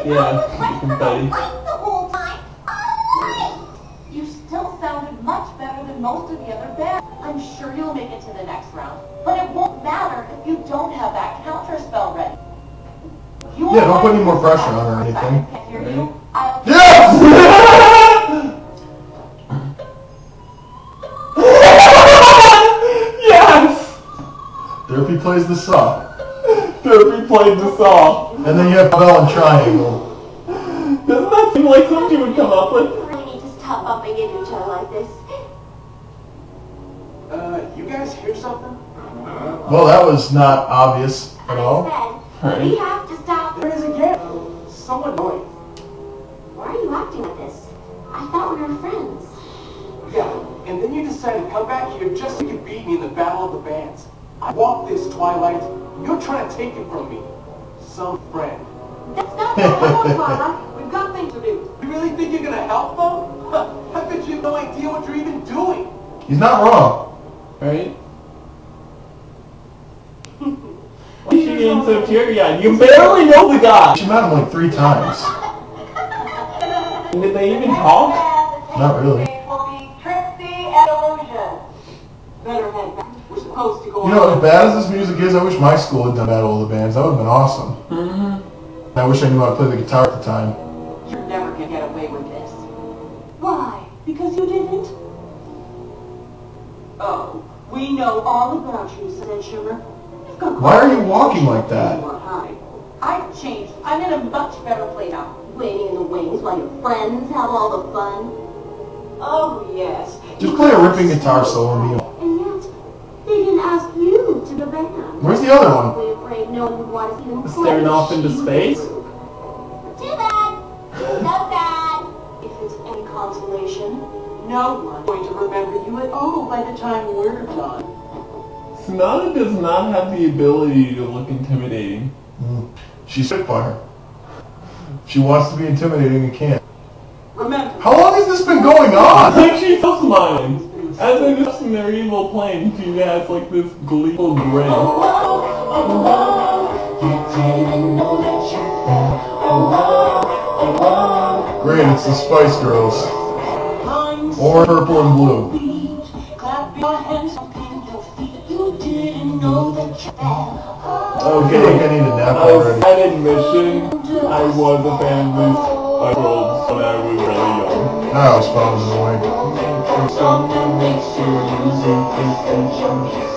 Yeah, confetti. the whole time. You still sounded much better than most of the other bands. I'm sure you'll make it to the next round. But it won't matter if you don't have that counter spell ready. Yeah, don't put any more pressure on her or anything. Yes! Yes! Derpy plays the saw. Derpy played the saw. And then you have Bell and Triangle. Doesn't that seem like something you would come up with? We need to stop bumping into each other like this. You guys hear something? Well, that was not obvious at all. We have to stop. There it is again. So annoying. Why are you acting like this? I thought we were friends. Yeah, and then you decided to come back here just so you could beat me in the battle of the bands. I want this, Twilight. You're trying to take it from me. Some friend. That's not Come on, Clara. We've got things to do. You really think you're gonna help them? I bet you have no idea what you're even doing. He's not wrong. Right? Why is she getting so teary-eyed? You barely know the guy! She met him like 3 times. Did they even talk? Not really. We're supposed to go You know, as bad as this music is, I wish my school had done Battle of the Bands. That would have been awesome. Mm-hmm. I wish I knew how to play the guitar at the time. You're never gonna get away with this. Why? Because you didn't? Oh, we know all about you, said Sugar. Why are you walking like that? I've changed. I'm in a much better place now. Waiting in the wings while your friends have all the fun. Oh, yes. Just play a ripping guitar solo and be And yet, they didn't ask you to the band. Where's the other one? We're afraid no one would want to see them Staring off into space? Too bad. So bad. If it's any consolation, no one's going to remember you at all by the time we're done. Sonata does not have the ability to look intimidating. She's Spitfire. She wants to be intimidating and can't. Remember. How long has this been going on? Like she feels mine. As they're discussing their evil plan, she has like this gleeful grin. Great, it's the Spice Girls. Or purple and blue. I feel like I need a nap already. At admission, I was a fan of these Spice Girls when I was really young. I always found it annoying.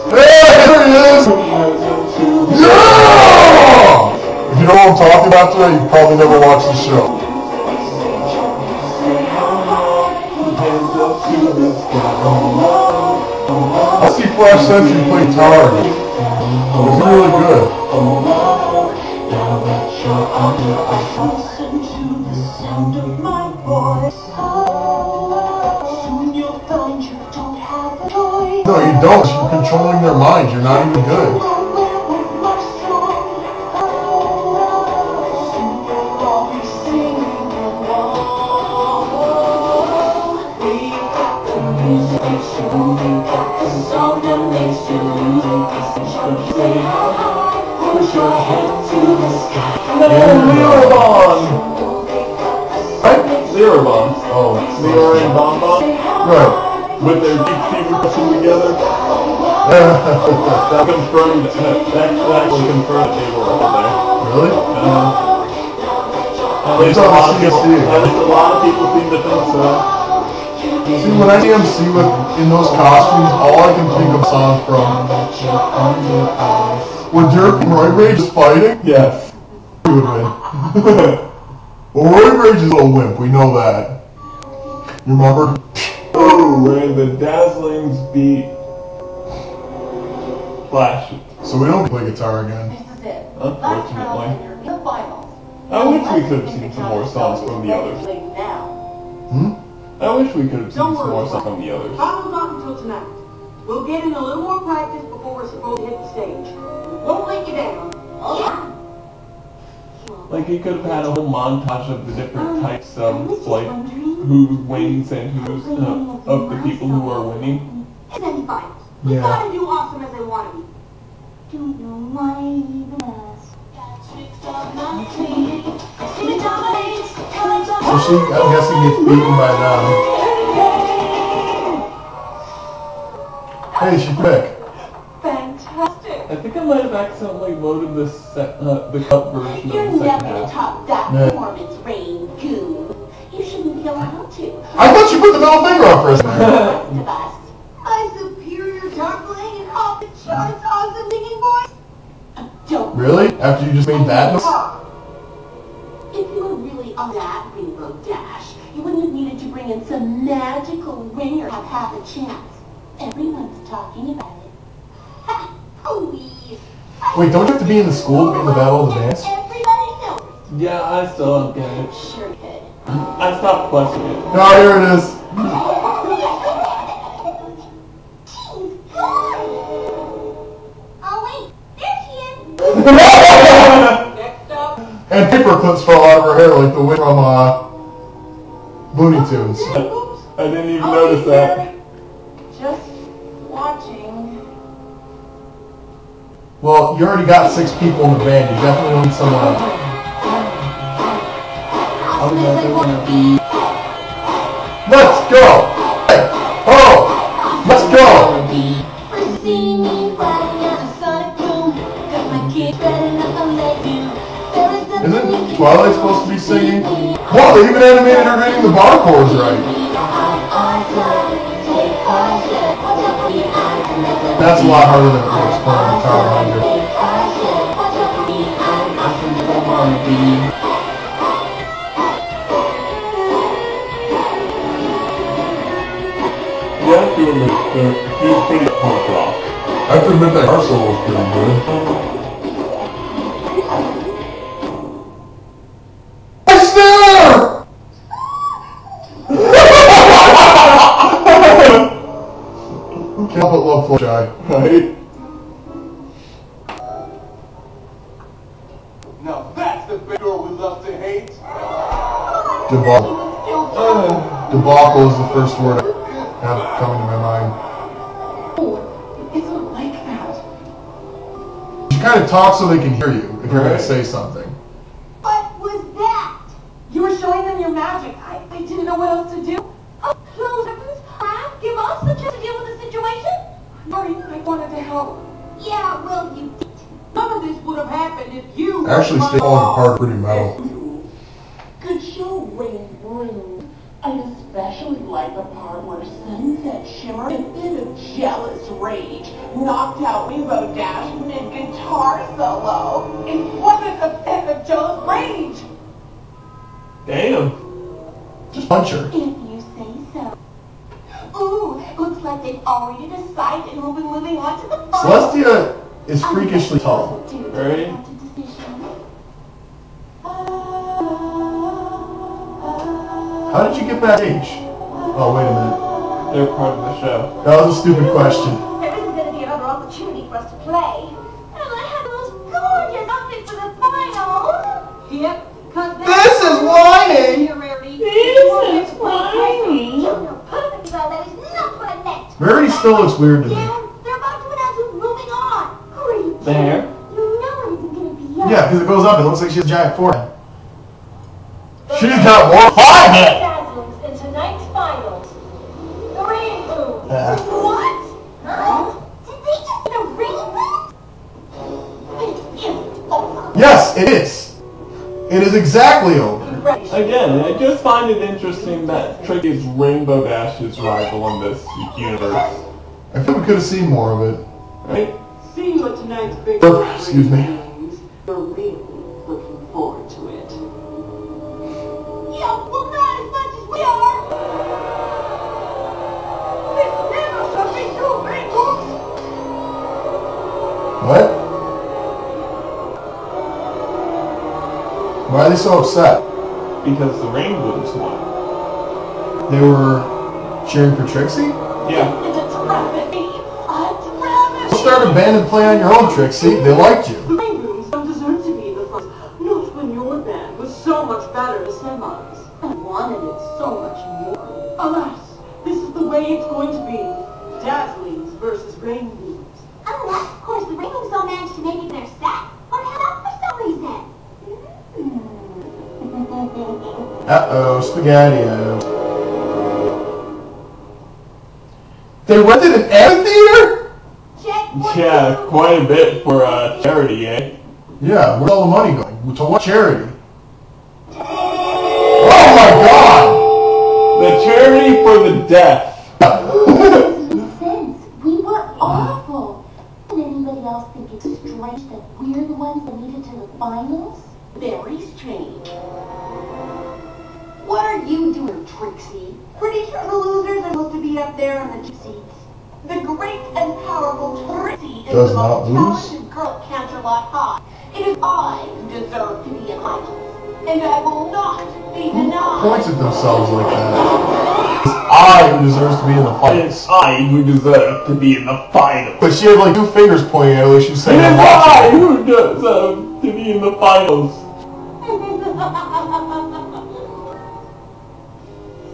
Hey, there he is! Yeah! If you know what I'm talking about today, you probably never watched the show. Flash Sentry play guitar. It was really good. Now that you're under ice, listen to the sound of my voice. Soon you'll find you don't have a choice. No, you don't. You're controlling their minds. You're not even good. Push your head to the sky. Zero Bomb! Right? Zero Bomb. Oh, Zero and Bomb Bomb. right. With their deep fever pushing together. That confirmed, that actually confirmed that they were over there. Really? At least a lot of people seem to think so. See, when I see MC in those costumes, all I can think of songs from when Derp and Roid Rage is fighting. Yes. He would win. Well, Roid Rage is a little wimp. We know that. You remember? Oh, and the Dazzlings beat Flash. So we don't play guitar again. This is it. Unfortunately. The finals. I wish we could have seen some more songs from the others. I wish we could have seen some more songs from the others. Finals aren't until tonight. We'll get in a little more practice before we're supposed to hit the stage. Won't let you down. Oh, yeah. Like, you could have had a whole montage of the different types of, like, who wins and who's, of the people who are winning. Semi-finals. We Yeah. gotta do awesome as they want to be. Don't know why even ask. So she, I'm guessing, gets beaten by them. Hey, she quick. Fantastic. I think I might have accidentally loaded the cut version You're of the second never half. top that Yeah. performance, Rain Goon. You shouldn't be allowed to. I thought you put the middle finger up for a second. Rest of us. My superior darkling and off the charts awesome singing voice. Don't. Really? After you just made that noise? If you were really on that Rainbow Dash, you wouldn't have needed to bring in some magical ringer to have half a chance. Everyone's talking about it. Ha! Please. Wait, don't you have to be in the school to be in the Battle of the Bands? Everybody knows. Yeah, I still don't get it. Sure could. I stopped questioning it. No, here it is. Oh wait, there she is. Next up. And paper clips fall out of her hair like the witch from Looney Tunes. I didn't even notice that. Just watching. Well, you already got 6 people in the band. You definitely need someone else. Awesome as they want to be. Let's go! Hey! Oh! Let's go! See me riding out a sonic boom. Got my kids better not let you. There is nothing you Isn't can Twilight supposed to be singing? Wow, they even animated her getting the bar chords right. That's a lot harder than it looks playing guitar behind her. Yeah, doing he's pretty punk rock. I have to admit that guitar solo was pretty good. It's there! Can't help but love Flo Shy. Right? Now that's the big girl we love to hate. Debacle is the first word I have coming to my mind. It's not like that. You kind of talk so they can hear you if you're going to say something. What was that? You were showing them your magic. I didn't know what else to do. Oh, close give us the chance to deal with the situation? Sorry, I wanted to help. Yeah, well, you did. None of this would have happened if you Actually, stay falling apart pretty metal. Good show, Rain Broom. I especially like the part where Sunset Shimmer, a bit of jealous rage, knocked out Rainbow Dash mid-guitar solo. It wasn't a fit of jealous rage. Damn. Just punch her. If you say so. Ooh, looks like like they've already decided who'll be moving on to the final. Celestia is freakishly tall. Right? How did you get backstage? Oh, wait a minute. They're part of the show. That was a stupid question. There isn't going to be another opportunity for us to play. And I have the most gorgeous outfit for the finals. Yep, cause This is whining! This is whining. You know perfectly well that is not what I meant. Rarity still looks weird to me. They're about to announce who's moving on. Great. There. You know it isn't going to be us. Yeah, because it goes up. It looks like she has a giant forehead. She's got more forehead! Dazzlings in tonight's finals. The Rainbow. What? Huh? Did they just get a rainbow? It isn't over. Yes, it is. It is exactly over. Again, I just find it interesting that Tricky is Rainbow Dash's rival in this universe. I feel we could have seen more of it. Right? Seeing what tonight's big Excuse me. means, you're really looking forward to it. Yeah, well, not as much as we are. This never shall be two rainbows. What? Why are they so upset? Because the Rainbows won. They were cheering for Trixie? Yeah. It's a travesty. A travesty. Start a band and play on your own, Trixie. They liked you. The Rainbows don't deserve to be the first. Not when your band was so much better as semis. I wanted it so much more. Alas, this is the way it's going to be. Dazzlings versus Rainbows. Unless, of course, the rainbows don't manage to make it their set, or cut out for some reason. Uh-oh, Spaghetti-O. They rented an amphitheater? Check one, Yeah, two. quite a bit for charity, eh? Yeah, where's all the money going? To what charity? Oh my god! The charity for the deaf. Since we were awful. Did anybody else think it's strange that we're the ones that made it to the finals? Very strange. What are you doing, Trixie? Pretty sure the losers are supposed to be up there in the cheap seats. The great and powerful Trixie is Does the not most lose? talented girl at Canterlot High. It is I who deserve to be in finals. And I will not be denied. Points at themselves like that. It's I who deserves to be in the It's finals. I who deserve to be in the finals. But she had like two fingers pointing at her like she was saying, It I'm is I watching. who deserve to be in the finals.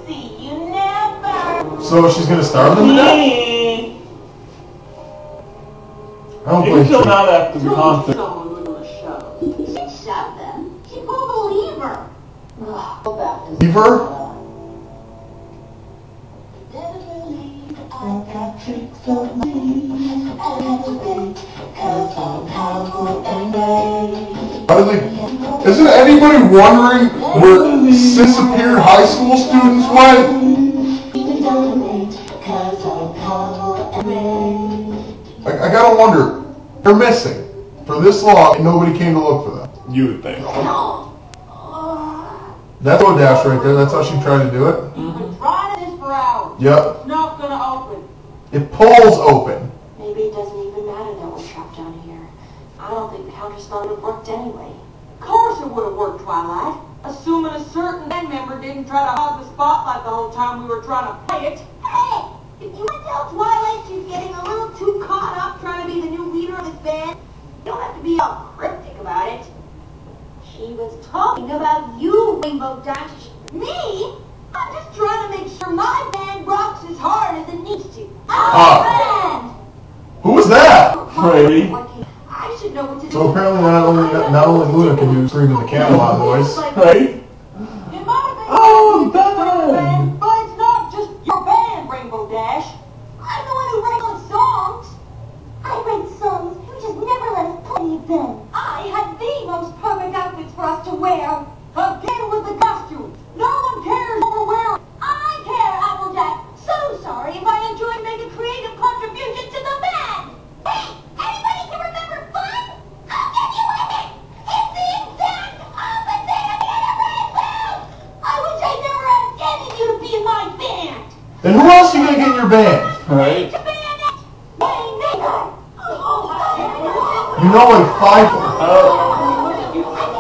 See you never. So she's gonna star them? I don't Maybe blame she'll you. not after the concert. Someone on the show. She'd shove them. She pulled a lever. Go back to Lever? How did they... Isn't anybody wondering where disappeared high school students went? I gotta wonder. They're missing for this long and nobody came to look for them. You would think. That's Dash right there. That's how she tried to do it. We've been trying this for hours. Yep. It's not gonna open. It pulls open. Maybe it doesn't even matter that we're trapped down here. I don't think the counterspell would have worked anyway. Of course it would have worked, Twilight. Assuming a certain band member didn't try to hog the spotlight the whole time we were trying to play it. Hey, if you want to tell Twilight she's getting a little too caught up trying to be the new leader of this band, you don't have to be all cryptic about it. She was talking about you, Rainbow Dash. Me? I'm just trying to make sure my band rocks as hard as it needs to. Our band! Who was that? Brady. I should know what to do. So apparently not only Luna can do scream in the Camelot voice. Right? It might have been Oh, your band, but it's not just your band, Rainbow Dash. I'm the one who writes all the songs. I write songs. You just never let us play any of them. I had the most perfect outfits for us to wear. Again with the costumes. No one cares what we're wearing. I care, Applejack. So sorry if I am trying to make a creative contribution to the band. Hey, anybody can remember fun? I'll give you a hint. It's the exact opposite of being a rainbow. I wish I never asked any of you to be in my band. Then who else you gonna get in your band? Alright? You know, like 5.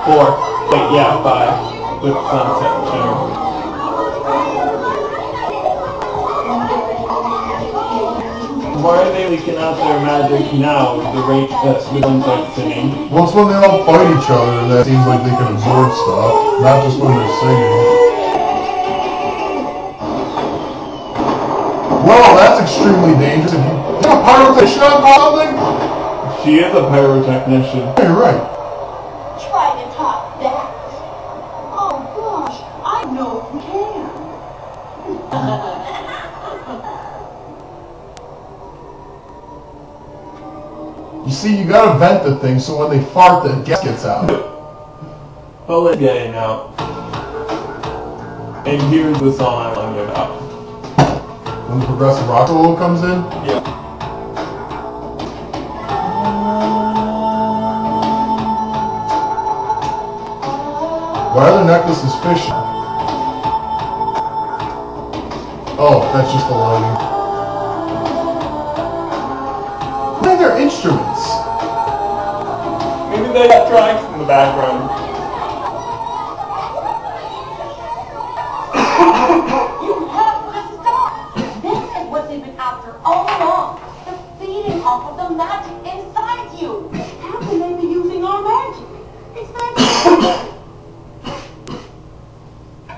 4. Wait, yeah, 5. With sunset shimmer. Why are they leaking out their magic now? The rate that the ones like singing. Well, it's when they all fight each other that seems like they can absorb stuff, not just when they're singing. Whoa, that's extremely dangerous. If you a pyrotechnician on something? She is a pyrotechnician. Yeah, you're right. Try to top that. Oh gosh, I know you can. You see, you gotta vent the thing so when they fart, the gas gets out. Well, let's get it out. And here's the song I want to get out. When the progressive rock and roll comes in? Yeah. Why are their necklaces fishing? Oh, that's just the lighting. What are their instruments? Maybe they got tracks in the background. You have to stop! This is what they've been after all along. The feeding off of the magic inside you. How can they be using our magic? It's magic.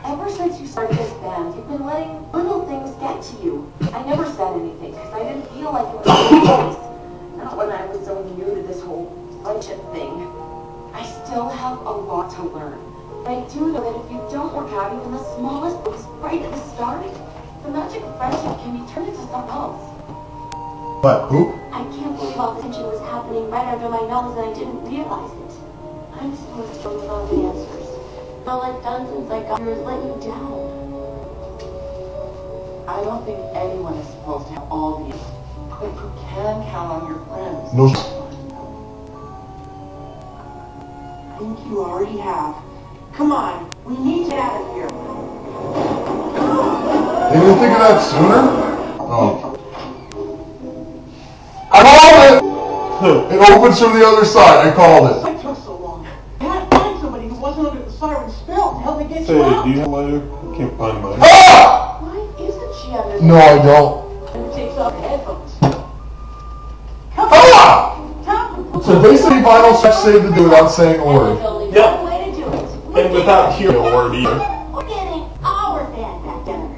Ever since you started this band, you've been letting little things get to you. I never said anything because I didn't feel like it was my place. Not when I was so new to this whole friendship thing. I still have a lot to learn. But I do know that if you don't work out even the smallest things right at the start, the magic of friendship can be turned into something else. What, poop? I can't believe all this tension was happening right under my nose and I didn't realize it. I'm supposed to go with all the answers. All I've done since I got here is let you down. I don't think anyone is supposed to have all the answers. But you can count on your friends. No. I think you already have. Come on, we need to get out of here. They didn't think of that sooner? Oh. I called it! It opens from the other side. I called it. Why it took so long? I had to find somebody who wasn't under the siren spell to help me get you Say, out. do you have a lighter? I can't find mine. Ah! Why isn't she under No, I don't. And it takes off your headphones. Ah! Time to So basically, vinyl search saved the day without saying a word. There's only Yep. one way to do it. And without hearing a word either. We're getting our band back together.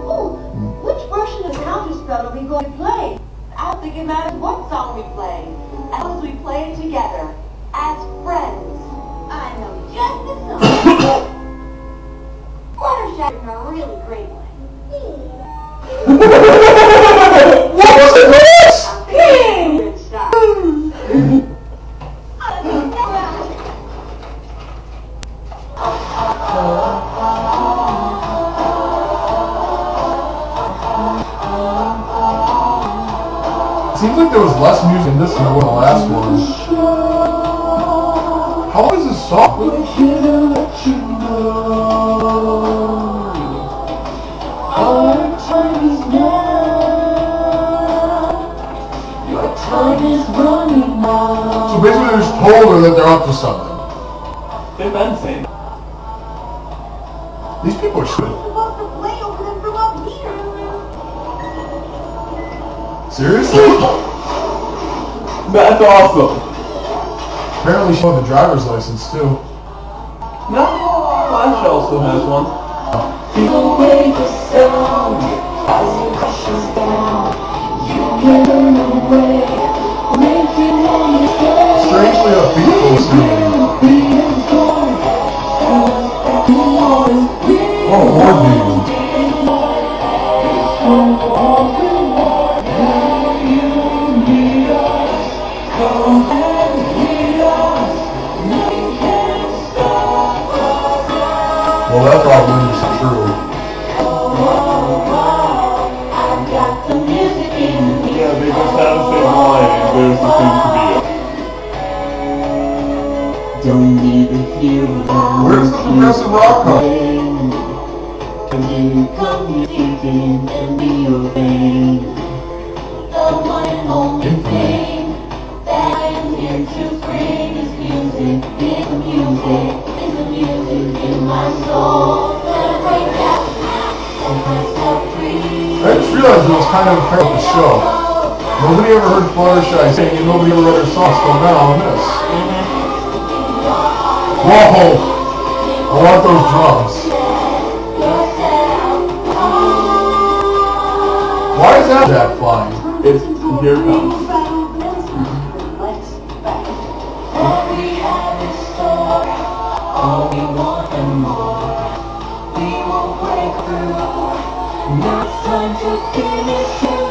Oh, which version of Counterspell are we going to play? I don't think it matters what song we play, as long as we play it together, as friends. I know just the song. Fluttershy in a really great way. What was it, Chris? Good stuff. Seems like there was less music in this than there was in the last one. How long is this song? So basically they just told her that they're up to something. They've been saying. These people are stupid. Supposed to play over them from up here. Seriously? That's awesome. Apparently she had the driver's license too. No, Flash also has one. Strangely upbeat listening. Oh, more dude. Well, that's obviously true. Yeah, they just have the same line, and there's the thing to be Don't need to feel Where's the progressive rock come? Can you Baby, come deep in and be your friend. The one and only thing that I am here to bring is music, is the music, is the music in my soul. Gonna break that and myself free. I just realized it was kind of a part of the show. Nobody ever heard Fluttershy sing, and nobody ever read her song, so now on this. Whoa! I want those drums. Why is that Jack flying? It's here it comes. All we want and more. We will break through. Now it's time to finish it.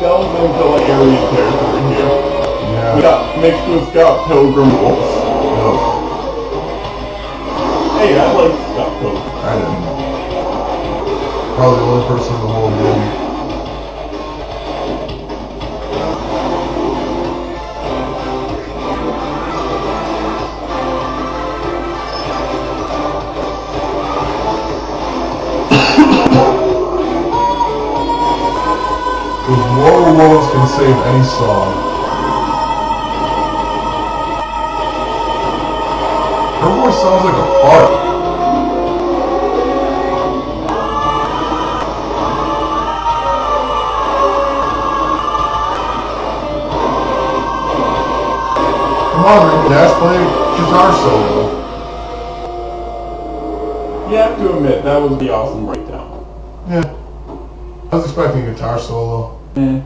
Delve into like alien territory here. Yeah. We got mixed with Scott Pilgrim wolves. No, Hey, I like Scott Pilgrim. I didn't. Probably the only person in the world who didn't. Those lows can save any song. Her voice sounds like a fart. Come on, Rick Dash, play a guitar solo. You have to admit, that was the awesome breakdown. Yeah. I was expecting a guitar solo. Eh.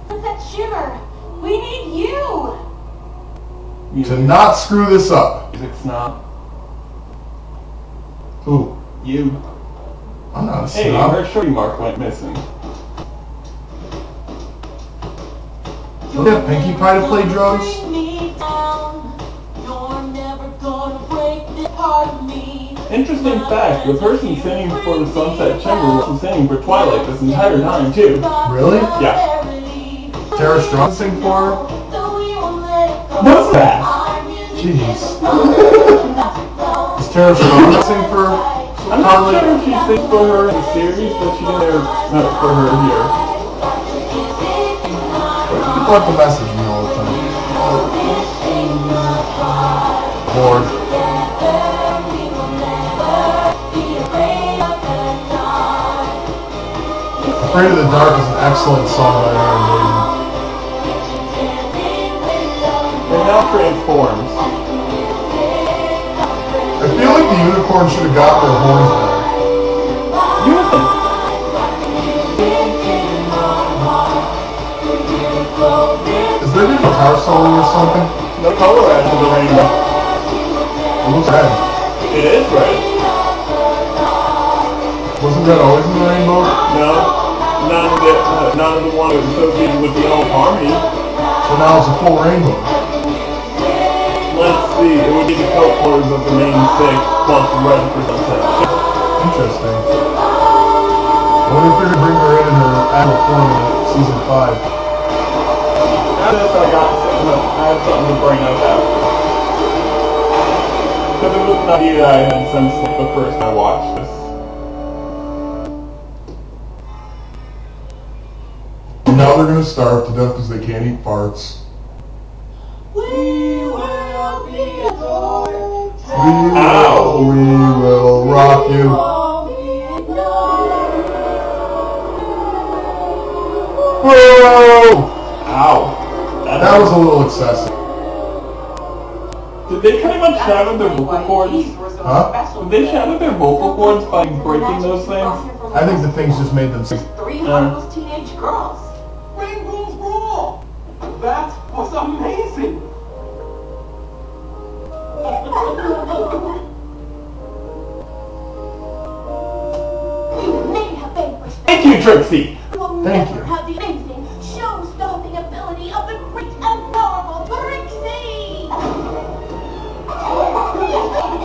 That Shimmer, we need you. To not screw this up. Music's not. Who? You. I'm not a Hey, snob. her shorty mark went missing. Don't you have Pinkie Pie to play drums? Interesting fact, the person singing for the Sunset Chamber was singing for Twilight this entire time, too. Really? Yeah. Tara Strong sing for her? What's that? Jeez. Is Tara Strong sing for I'm not sure if she sings for her in the series, but she did for her here. People have to message me all the time. Bored. Afraid of the Dark is an excellent song by Iron Maiden. It now transforms. I feel like the unicorn should have got their horns back. You would think. Is there a guitar solo or something? The color edge of the rainbow. It looks red. It is red. Wasn't that always in the rainbow? No. Not the one that's associated with the Yellow Harmony. So now it's a full rainbow. Let's see, it would be the colors of the main six plus red for Sunset. Interesting. I wonder if they're going to bring her in her adult form in season 5. After this, I had something to bring up after. Because it was an idea that I had since the first I watched this. Now they're going to starve to death because they can't eat farts. We will be adored. We will rock you. Whoa! Ow. That was a little excessive. Did they pretty much shatter their vocal cords? Huh? Did they shatter their vocal cords by breaking those things? I think the things just made them sick. 3 harmless teenage girls. Rainbow's Brawl! That was amazing! You may have been respected. Thank you, Trixie! Will Thank never you. have the amazing, show-stopping ability of the great and powerful Trixie!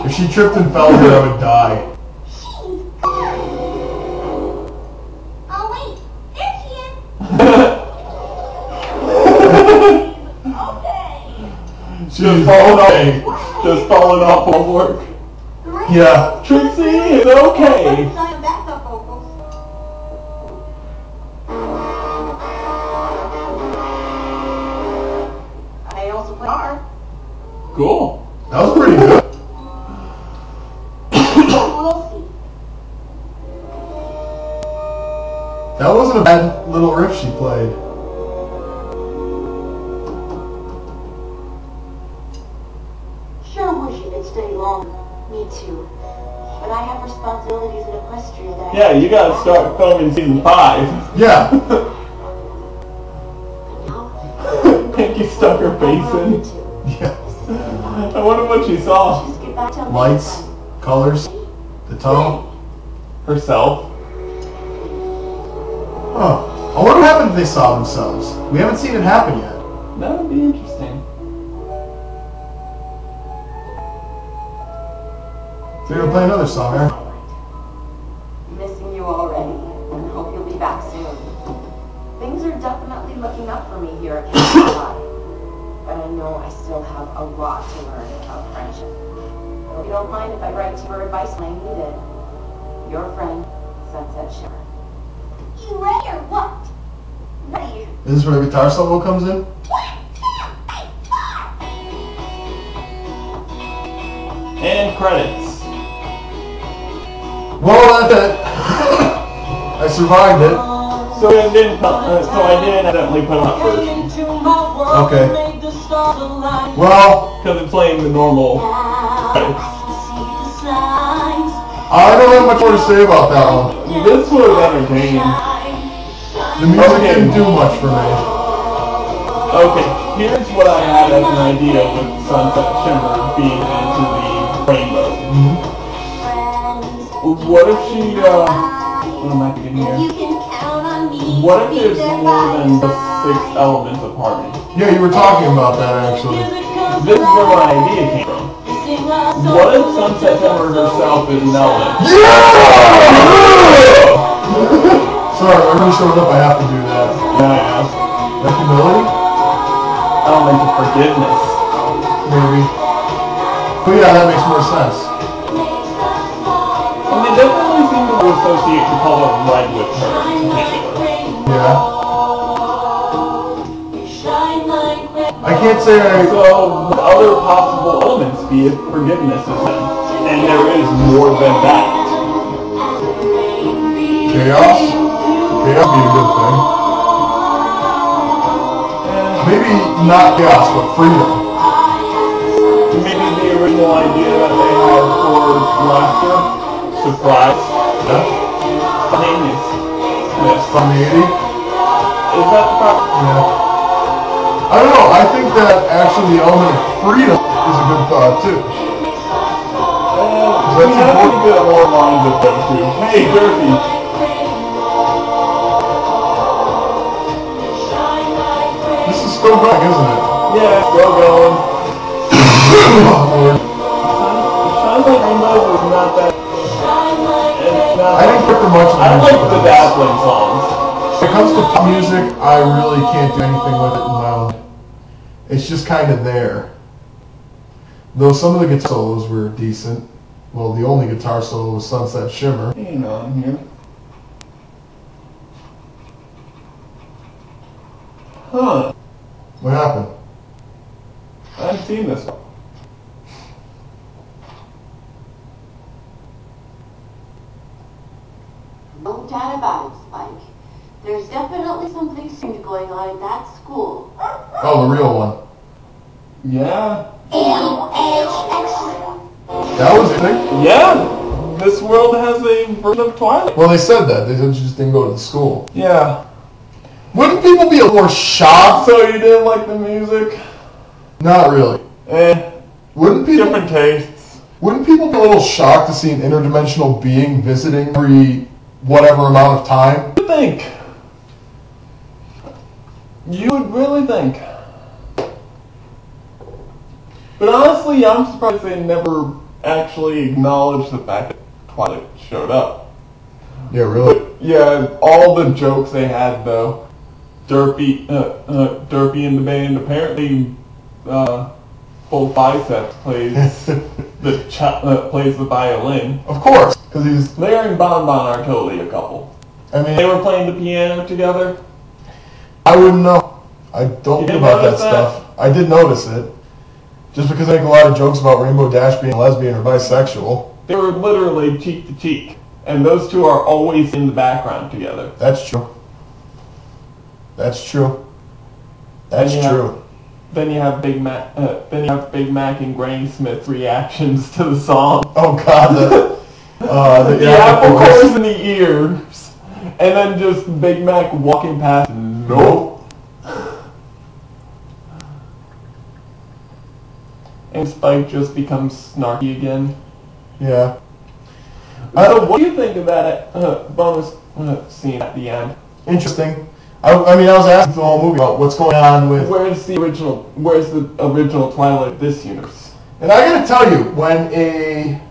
If she tripped and fell here, I would die. Just falling off homework. Yeah. Trixie, it's okay. I also play guitar. Cool. That was pretty good. We'll see. That wasn't a bad little riff she played. Sure wish you could stay longer. Me too. But I have responsibilities at Equestria that Yeah, you gotta start filming season 5. Yeah. Pinky stuck her face in. Yeah. I wonder what she saw. Just get back to Lights, colors, the tone. Herself. Huh. I wonder what happened if they saw themselves. We haven't seen it happen yet. That would be interesting. So you're gonna play another song, right? Missing you already, and hope you'll be back soon. Things are definitely looking up for me here at Camp but I know I still have a lot to learn about friendship. Hope you don't mind if I write to you for advice when I need it. Your friend, Sunset Shimmer. You ready or what? Ready. Is this where the guitar solo comes in? And credits. Well, that's it. I survived it. So I didn't accidentally put on that version. Okay. Well, Because it's playing the normal credits. I don't have much more to say about that one. This was entertaining. The music didn't do much for me. Okay, here's what I had as an idea with Sunset Shimmer being into the rainbow. What if she, what am I thinking here? What if there's more than the 6 elements of harmony? Yeah, you were talking about that actually. This is where my idea came from. What if Sunset Shimmer herself is an element? Yeah! Sorry, I really showed up. I have to do that. Yeah. That humility? Element of forgiveness. Maybe. But yeah, that makes more sense. And they definitely seem to associate the color red with her in particular. Yeah. I can't say I... So, the other possible elements, be it forgiveness is them. And there is more than that. Chaos? Chaos would be a good thing. Maybe not chaos, but freedom. Maybe the original idea that they had for laughter, surprise, spontaneousness. Spontaneity? Is that the proper? Yeah. I don't know, I think that actually the element of freedom is a good thought too. We have to get more lines of them too. Hey, Jersey! This is still going, isn't it? Yeah, still going. Lord. Shine Like Rainbows is not that... I didn't pick much of the I music like for the this. dazzling songs. When it comes to pop music, I really can't do anything with it in my own. It's just kind of there. Though some of the guitar solos were decent. Well, the only guitar solo was Sunset Shimmer. Hang on here. Huh. What happened? I haven't seen this one. No doubt about it, Spike. There's definitely something strange going on at that school. Oh, the real one. Yeah. That was the thing? Yeah! This world has a version of Twilight. Well, they said that. They just didn't go to the school. Yeah. Wouldn't people be a little more shocked? So you didn't like the music? Not really. Wouldn't people... Different tastes. Wouldn't people be a little shocked to see an interdimensional being visiting every whatever amount of time? You think? You would really think. But honestly, I'm surprised they never actually acknowledged the fact that Twilight showed up. Yeah, really? Yeah, all the jokes they had, though. Derpy in the band. Apparently, Full Biceps plays plays the violin. Of course, because Larry and Bon Bon are totally a couple. I mean, They were playing the piano together. I wouldn't know. I don't know about that stuff. I did notice it. Just because I make a lot of jokes about Rainbow Dash being lesbian or bisexual. They were literally cheek to cheek, and those two are always in the background together. That's true. That's true. That's true. Then you have Big Mac. Then you have Big Mac and Granny Smith's reactions to the song. Oh God, the apple cores in the ears, and then just Big Mac walking past. Nope. And Spike just becomes snarky again. Yeah. So what do you think of that bonus scene at the end? Interesting. I mean, I was asking the whole movie about what's going on with... Where's the original Twilight of this universe? And I gotta tell you, when an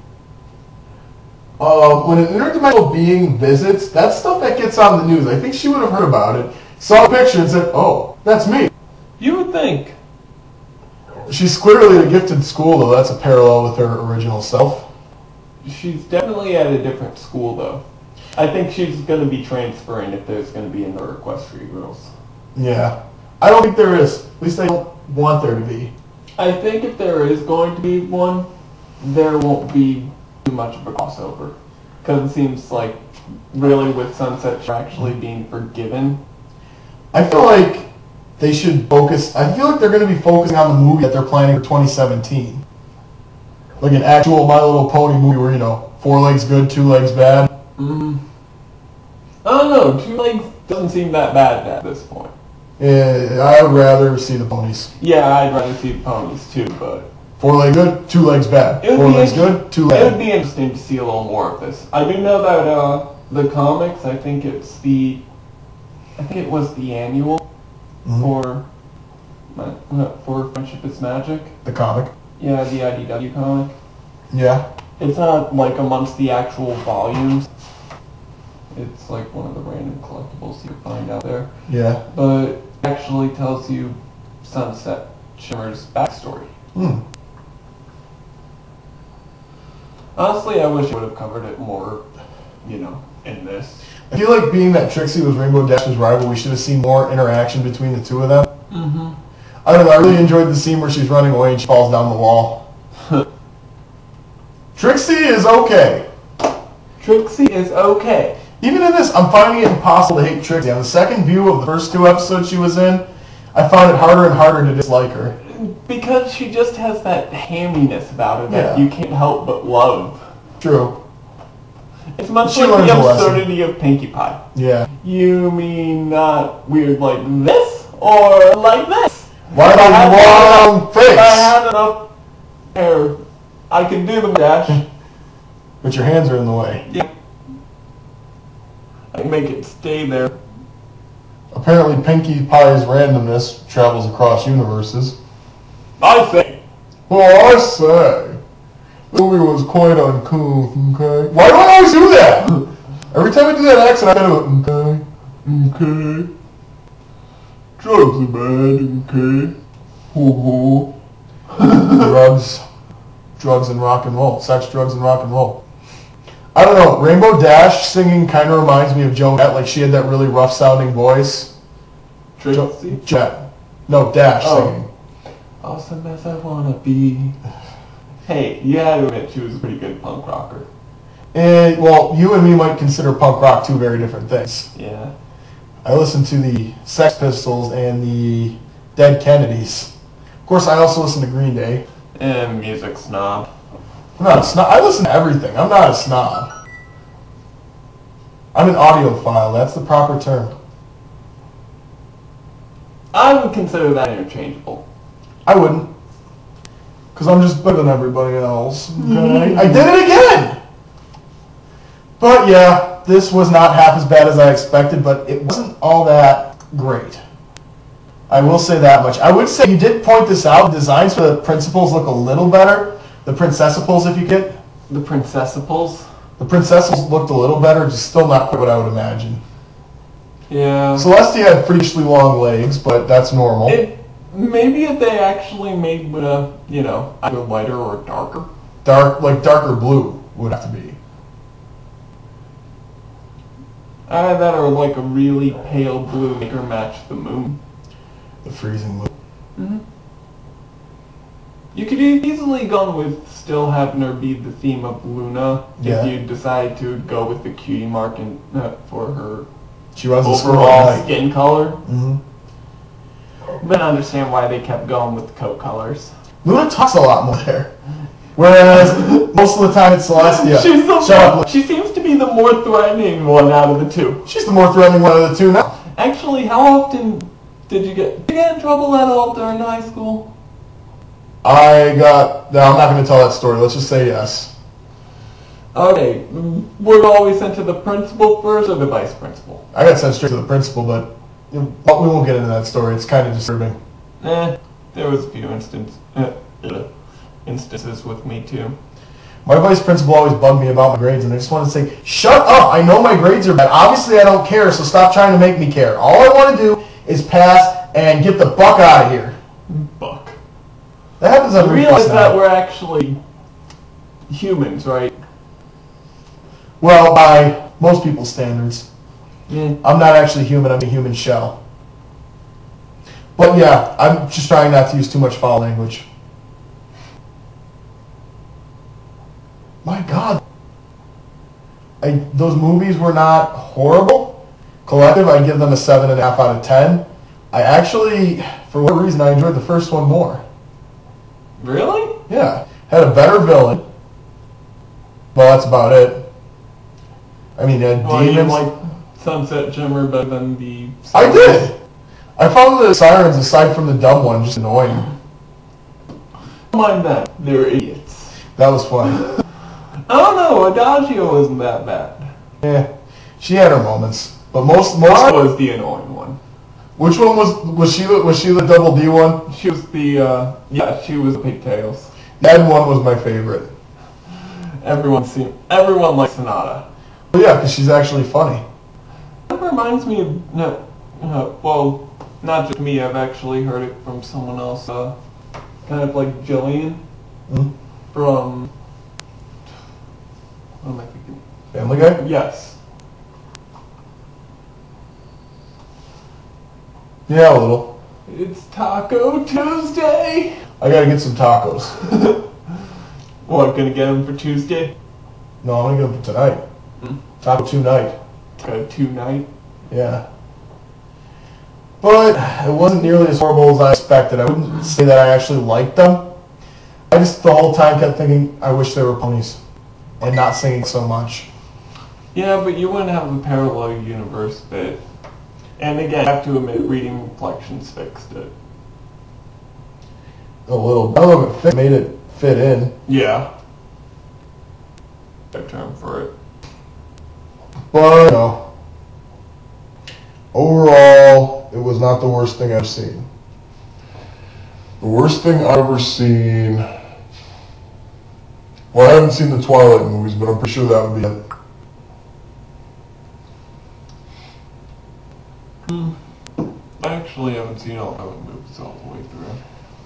interdimensional being visits, that's stuff that gets on the news. I think she would have heard about it, saw a picture and said, oh, that's me. You would think. She's clearly a gifted school, though. That's a parallel with her original self. She's definitely at a different school, though. I think she's going to be transferring if there's going to be another Equestria Girls. Yeah. I don't think there is. At least I don't want there to be. I think if there is going to be one, there won't be too much of a crossover. Because it seems like, really, with Sunset actually being forgiven. I feel like they should focus... I feel like they're going to be focusing on the movie that they're planning for 2017. Like an actual My Little Pony movie where, 4 legs good, 2 legs bad. I don't know. 2 legs doesn't seem that bad at this point. Yeah, I would rather see the ponies. Yeah, I'd rather see the ponies too, but... 4 legs good, 2 legs bad. 4 legs good, 2 legs. It would be interesting to see a little more of this. I do know that the comics, I think it was the annual for Friendship is Magic. The comic. Yeah, the IDW comic. Yeah. It's not like amongst the actual volumes. It's like one of the random collectibles you can find out there. Yeah. But it actually tells you Sunset Shimmer's backstory. Honestly, I wish I would have covered it more, in this. I feel like being that Trixie was Rainbow Dash's rival, we should have seen more interaction between the two of them. I don't know, I really enjoyed the scene where she's running away and she falls down the wall. Trixie is okay. Trixie is okay. Even in this, I'm finding it impossible to hate Trixie. On the second view of the first 2 episodes she was in, I found it harder and harder to dislike her. Because she just has that hamminess about her that you can't help but love. True. It's much like the absurdity of Pinkie Pie. Yeah. You mean not weird like this, or like this? Why the wrong face? If I had enough hair, I could do the dash. But your hands are in the way. Yeah. I can make it stay there. Apparently Pinkie Pie's randomness travels across universes. I say. Well, I say. The movie was quite uncouth, okay? Why do I always do that? Every time I do that accent, I go, okay. Drugs are bad, okay? Ho ho. Drugs and rock and roll. Sex, drugs, and rock and roll. I don't know. Rainbow Dash singing kind of reminds me of Joan Jett. Like she had that really rough sounding voice. Trixie? Jett. No, Dash singing. Awesome as I wanna be. Hey, you had to admit she was a pretty good punk rocker. Well, you and me might consider punk rock 2 very different things. Yeah. I listened to the Sex Pistols and the Dead Kennedys. Of course, I also listen to Green Day. And music snob. I'm not a snob. I listen to everything. I'm not a snob. I'm an audiophile. That's the proper term. I would consider that interchangeable. I wouldn't. Because I'm just better than everybody else. Okay? I did it again! But yeah, this was not half as bad as I expected, but it wasn't all that great. I will say that much. I would say you did point this out. The designs for the principals look a little better. The princessipals, if you get. The princessipals? The princessipals looked a little better, just still not quite what I would imagine. Yeah. Celestia had freakishly long legs, but that's normal. Maybe if they actually made Luna, either lighter or darker. Darker blue would have to be. Either that or like a really pale blue, make her match the moon. The freezing moon. Mm-hmm. You could easily gone with still having her be the theme of Luna if you decide to go with the cutie mark for her she runs overall skin color. Mm-hmm. But I understand why they kept going with the coat colors. Luna talks a lot more there. Whereas most of the time it's Celestia. She seems to be the more threatening one out of the two. She's the more threatening one of the two now. Actually, how often did you get in trouble at all during high school? No, I'm not going to tell that story. Let's just say yes. Okay, were you always sent to the principal first or the vice principal? I got sent straight to the principal, but we won't get into that story. It's kind of disturbing. There was a few instances with me too. My vice principal always bugged me about my grades, and I just wanted to say, shut up! I know my grades are bad. Obviously, I don't care, so stop trying to make me care. All I want to do is pass and get the buck out of here. Buck. That happens on You realize that we're actually humans, right? Well, by most people's standards. Yeah. I'm not actually human, I'm a human shell. But yeah, I'm just trying not to use too much foul language. My God. Those movies were not horrible. Collective, I give them a 7.5 out of 10. I actually, for whatever reason, I enjoyed the first one more. Really? Yeah. Had a better villain. Well, that's about it. I mean, demons. You like Sunset Shimmer better than the... I did! I found the sirens, aside from the dumb one, just annoying. Don't mind that. They're idiots. That was funny. I don't know, Adagio isn't that bad. Yeah. She had her moments. But most was the annoying one. Which one was she the double D one? She was the she was the pigtails. That one was my favorite. Everyone likes Sonata. Well, yeah, because she's actually funny. That reminds me of well, not just me, I've actually heard it from someone else, kind of like Jillian from what am I thinking? Family Guy? Yes. Yeah, a little. It's Taco Tuesday! I gotta get some tacos. What, gonna get them for Tuesday? No, I'm gonna get them for tonight. Taco tonight. Taco tonight? Yeah. But it wasn't nearly as horrible as I expected. I wouldn't say that I actually liked them. I just the whole time kept thinking, I wish they were ponies. And not singing so much. Yeah, but you wouldn't have the parallel universe bit. And again, I have to admit, reading reflections fixed it. A little. It made it fit in. Yeah. Good term for it. But, overall, it was not the worst thing I've seen. The worst thing I've ever seen... Well, I haven't seen the Twilight movies, but I'm pretty sure that would be it. I actually haven't seen all the movies all the way through.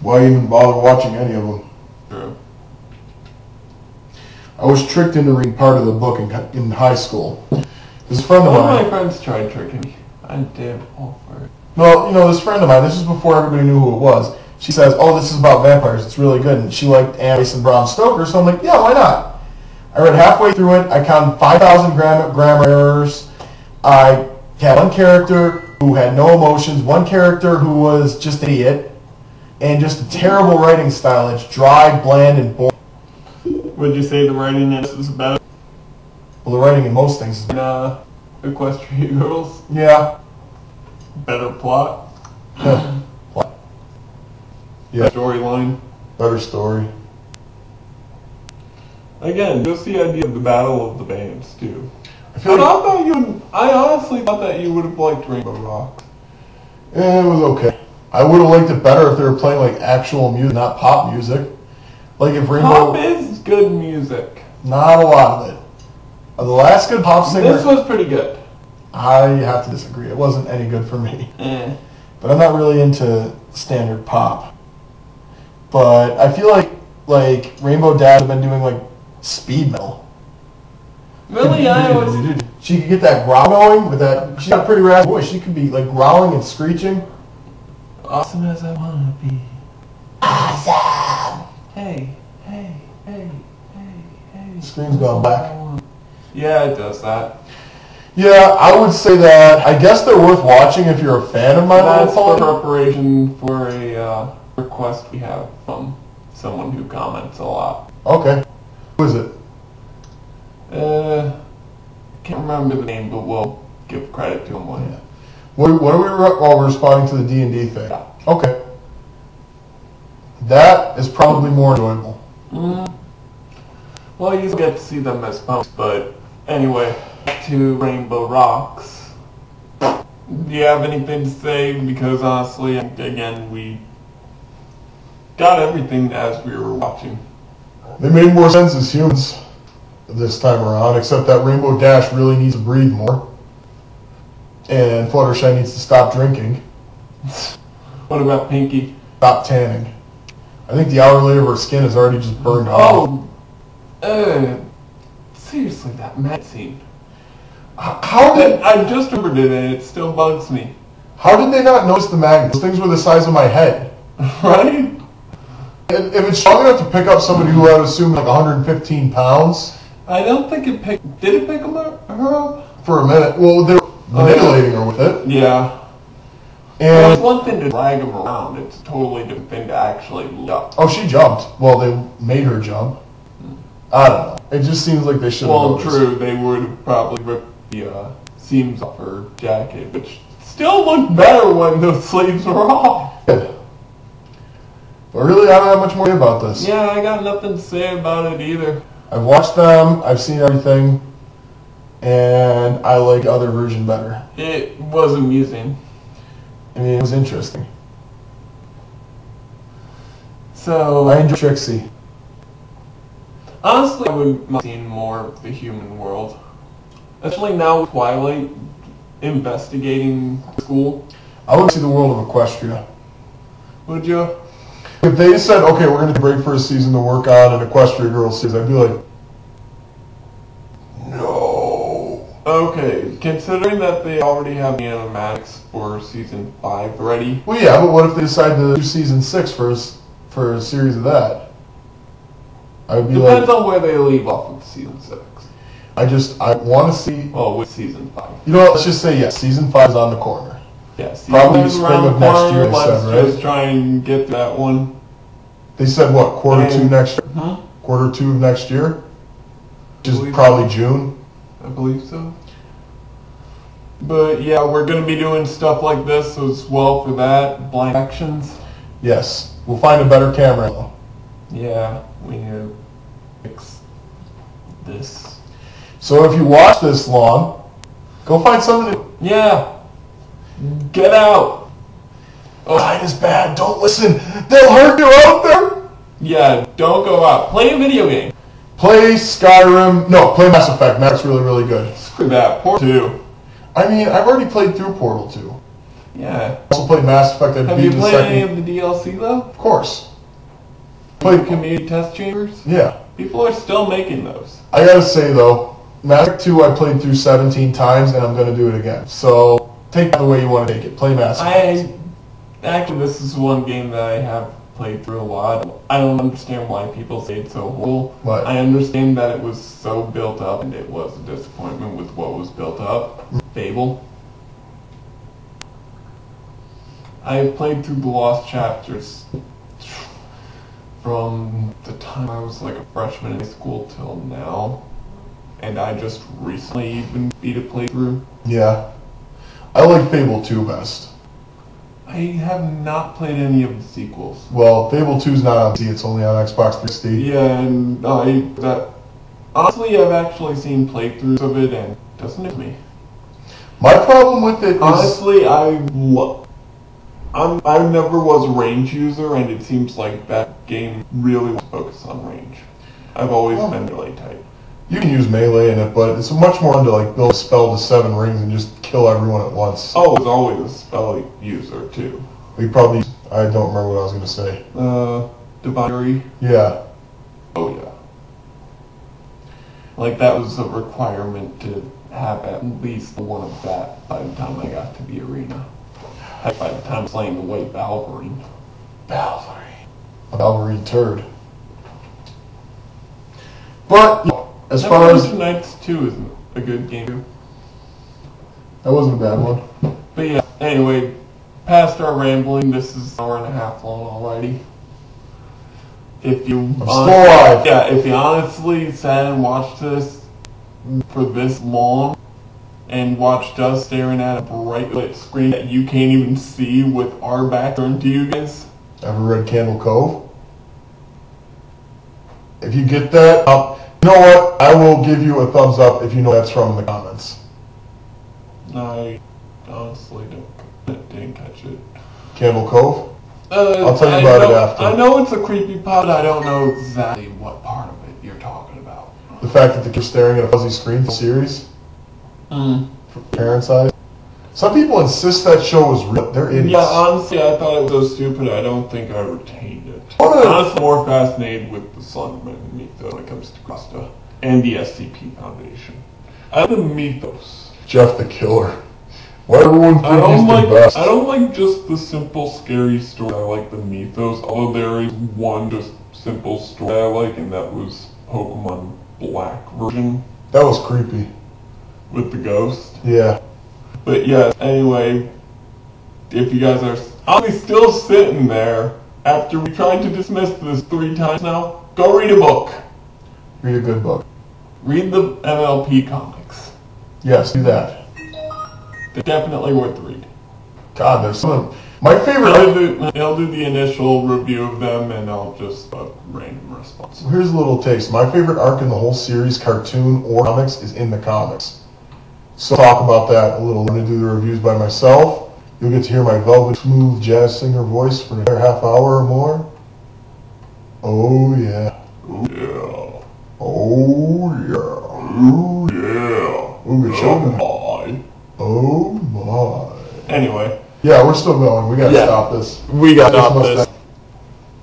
Why even bother watching any of them? True. I was tricked into reading part of the book in high school. This friend of mine... One of my friends tried tricking me. I did all for it. Well, this friend of mine, this is before everybody knew who it was. She says, oh, this is about vampires. It's really good. And she liked Anne Rice and Bram Stoker, so I'm like, yeah, why not? I read halfway through it. I counted 5,000 grammar errors. I had one character who had no emotions, one character who was just an idiot, and just a terrible writing style. It's dry, bland, and boring. Would you say the writing in this is better? Well, the writing in most things is better. Equestria Girls? Yeah. Better plot? Plot. Yeah. Storyline? Better story. Again, just the idea of the battle of the bands, too. I honestly thought that you would have liked Rainbow Rocks. It was okay. I would have liked it better if they were playing like actual music, not pop music. Like if Rainbow... Pop is good music. Not a lot of it. The last good pop singer... This was pretty good. I have to disagree. It wasn't any good for me. But I'm not really into standard pop. But I feel like Rainbow Dash have been doing like speed metal. Really, She could get that growl going with that. She's got a pretty raspy voice. She could be like growling and screeching. Awesome as I wanna be. Awesome. Hey. Screen's gone black. Yeah, it does that. Yeah, I would say that. I guess they're worth watching if you're a fan of My Little That's for Pony. preparation for a request we have from someone who comments a lot. Okay. Who is it? Can't remember the name, but we'll give credit to him one. Yeah. What are we while we're responding to the D&D thing? Yeah. Okay. That is probably more enjoyable. Well, you get to see them as posts, but anyway, to Rainbow Rocks. Do you have anything to say? Because honestly, again, we got everything as we were watching. They made more sense as humans this time around, except that Rainbow Dash really needs to breathe more. And Fluttershy needs to stop drinking. What about Pinky? Stop tanning. I think the outer layer of her skin is already just burned off. Seriously, that mag scene. How did I just remembered it and it still bugs me. How did they not notice the magnet? Those things were the size of my head. Right? If it's strong enough to pick up somebody who I would assume like 115 pounds. I don't think it picked... Did it pick her up? For a minute. Well, they were manipulating her with it. Yeah. And it's one thing to drag him around. It's a totally different thing to actually jump. Oh, she jumped. Well, they made her jump. I don't know. It just seems like they should have Well, noticed. true. They would have probably ripped the seams off her jacket, which still looked better when the sleeves were off. But really, I don't have much more to say about this. Yeah, I got nothing to say about it either. I've watched them, I've seen everything, and I like the other version better. It was amusing. I mean, it was interesting. So, I enjoy Trixie. honestly, I would have seen more of the human world. Especially now with Twilight investigating school. I would see the world of Equestria. Would you? If they said, okay, we're going to break for a season to work on an Equestria Girls season, I'd be like, no. Okay, considering that they already have the animatics for season 5 ready. Well, yeah, but what if they decide to do season 6 for a series of that? I would be Depends like, on where they leave off with season 6. I want to see. Well, with season 5. You know what? Let's just say yes. Season 5 is on the corner. Yeah, season Probably 5 is spring around of the next corner. year, they Let's said, right? just try and get to that one. They said what? Quarter 2 next year. Huh? Quarter 2 of next year, which is Believe probably June. I believe so. But yeah, we're going to be doing stuff like this as well for that. Blind actions. Yes, we'll find a better camera though. Yeah, we need to fix this. So if you watch this long, go find something to. Yeah. Get out. Mine is bad. Don't listen. They'll hurt you out there. Yeah, don't go out. Play a video game. Play Skyrim. No, play Mass Effect. Mass really, really good. Screw that. Portal 2. I mean, I've already played through Portal 2. Yeah. Also played Mass Effect. Have you played any of the DLC though? Of course. Played community test chambers? Yeah. People are still making those. I gotta say though, Mass Effect 2 I played through 17 times and I'm gonna do it again. So take it the way you want to take it. Play Mass Effect. Actually, this is one game that I have played through a lot. I don't understand why people say it's so horrible. What? I understand that it was so built up and it was a disappointment with what was built up. Fable. I have played through the lost chapters from the time I was like a freshman in high school till now. And I just recently even beat a playthrough. Yeah. I like Fable 2 best. I have not played any of the sequels. Well, Fable 2 is not on PC, it's only on Xbox 360. Yeah, and honestly, I've actually seen playthroughs of it, and it doesn't interest me. My problem with it is... Honestly, I never was a range user, and it seems like that game really was focused on range. I've always been really tight. You can use melee in it, but it's much more fun to like build a spell to 7 rings and just kill everyone at once. Oh, it's always a spell user too. We probably, I don't remember what I was going to say. Divine. Yeah. Oh yeah. Like that was a requirement to have at least one of that by the time I got to the arena. Heck, by the time I was playing the white Valkyrie. A Valkyrie turd. But, as far as... Knights 2 is a good game too. That wasn't a bad one. But yeah, anyway, past our rambling, this is an hour and a half long already. If you I'm still alive. Yeah, if you honestly sat and watched this for this long and watched us staring at a bright lit screen that you can't even see with our back turned to you guys. Ever read Candle Cove? If you get that, you know what? I will give you a thumbs up if you know that's from in the comments. I honestly didn't catch it. Candle Cove? I'll tell you about it after. I know it's a creepy pod. I don't know exactly what part of it you're talking about. The fact that they keep staring at a fuzzy screen for series? From parents' eyes? Some people insist that show was real. They're idiots. Yeah, honestly, I thought it was so stupid, I don't think I retained it. I'm honestly more fascinated with the Slenderman mythos when it comes to Costa and the SCP Foundation. I have the mythos. Jeff the Killer. Why everyone think he's the best? I don't like just the simple, scary story. I like the mythos. Although there is one just simple story I like, and that was Pokemon Black version. That was creepy. With the ghost. Yeah. But yeah, anyway, if you guys are honestly still sitting there after we tried to dismiss this 3 times now, go read a book. Read a good book. Read the MLP comics. Yes, do that. They're definitely worth the read. God, there's some... My favorite... I'll do the initial review of them, and I'll just random response. Here's a little taste. My favorite arc in the whole series, cartoon or comics, is in the comics. So I'll talk about that a little. I'm going to do the reviews by myself. You'll get to hear my velvet smooth jazz singer voice for another half hour or more. Oh yeah. Oh yeah. Oh yeah. Oh yeah. Ooh, oh my. Oh my. Anyway. Yeah, we're still going. We got to stop this. We got to stop this.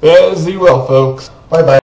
As you will, folks. Bye bye.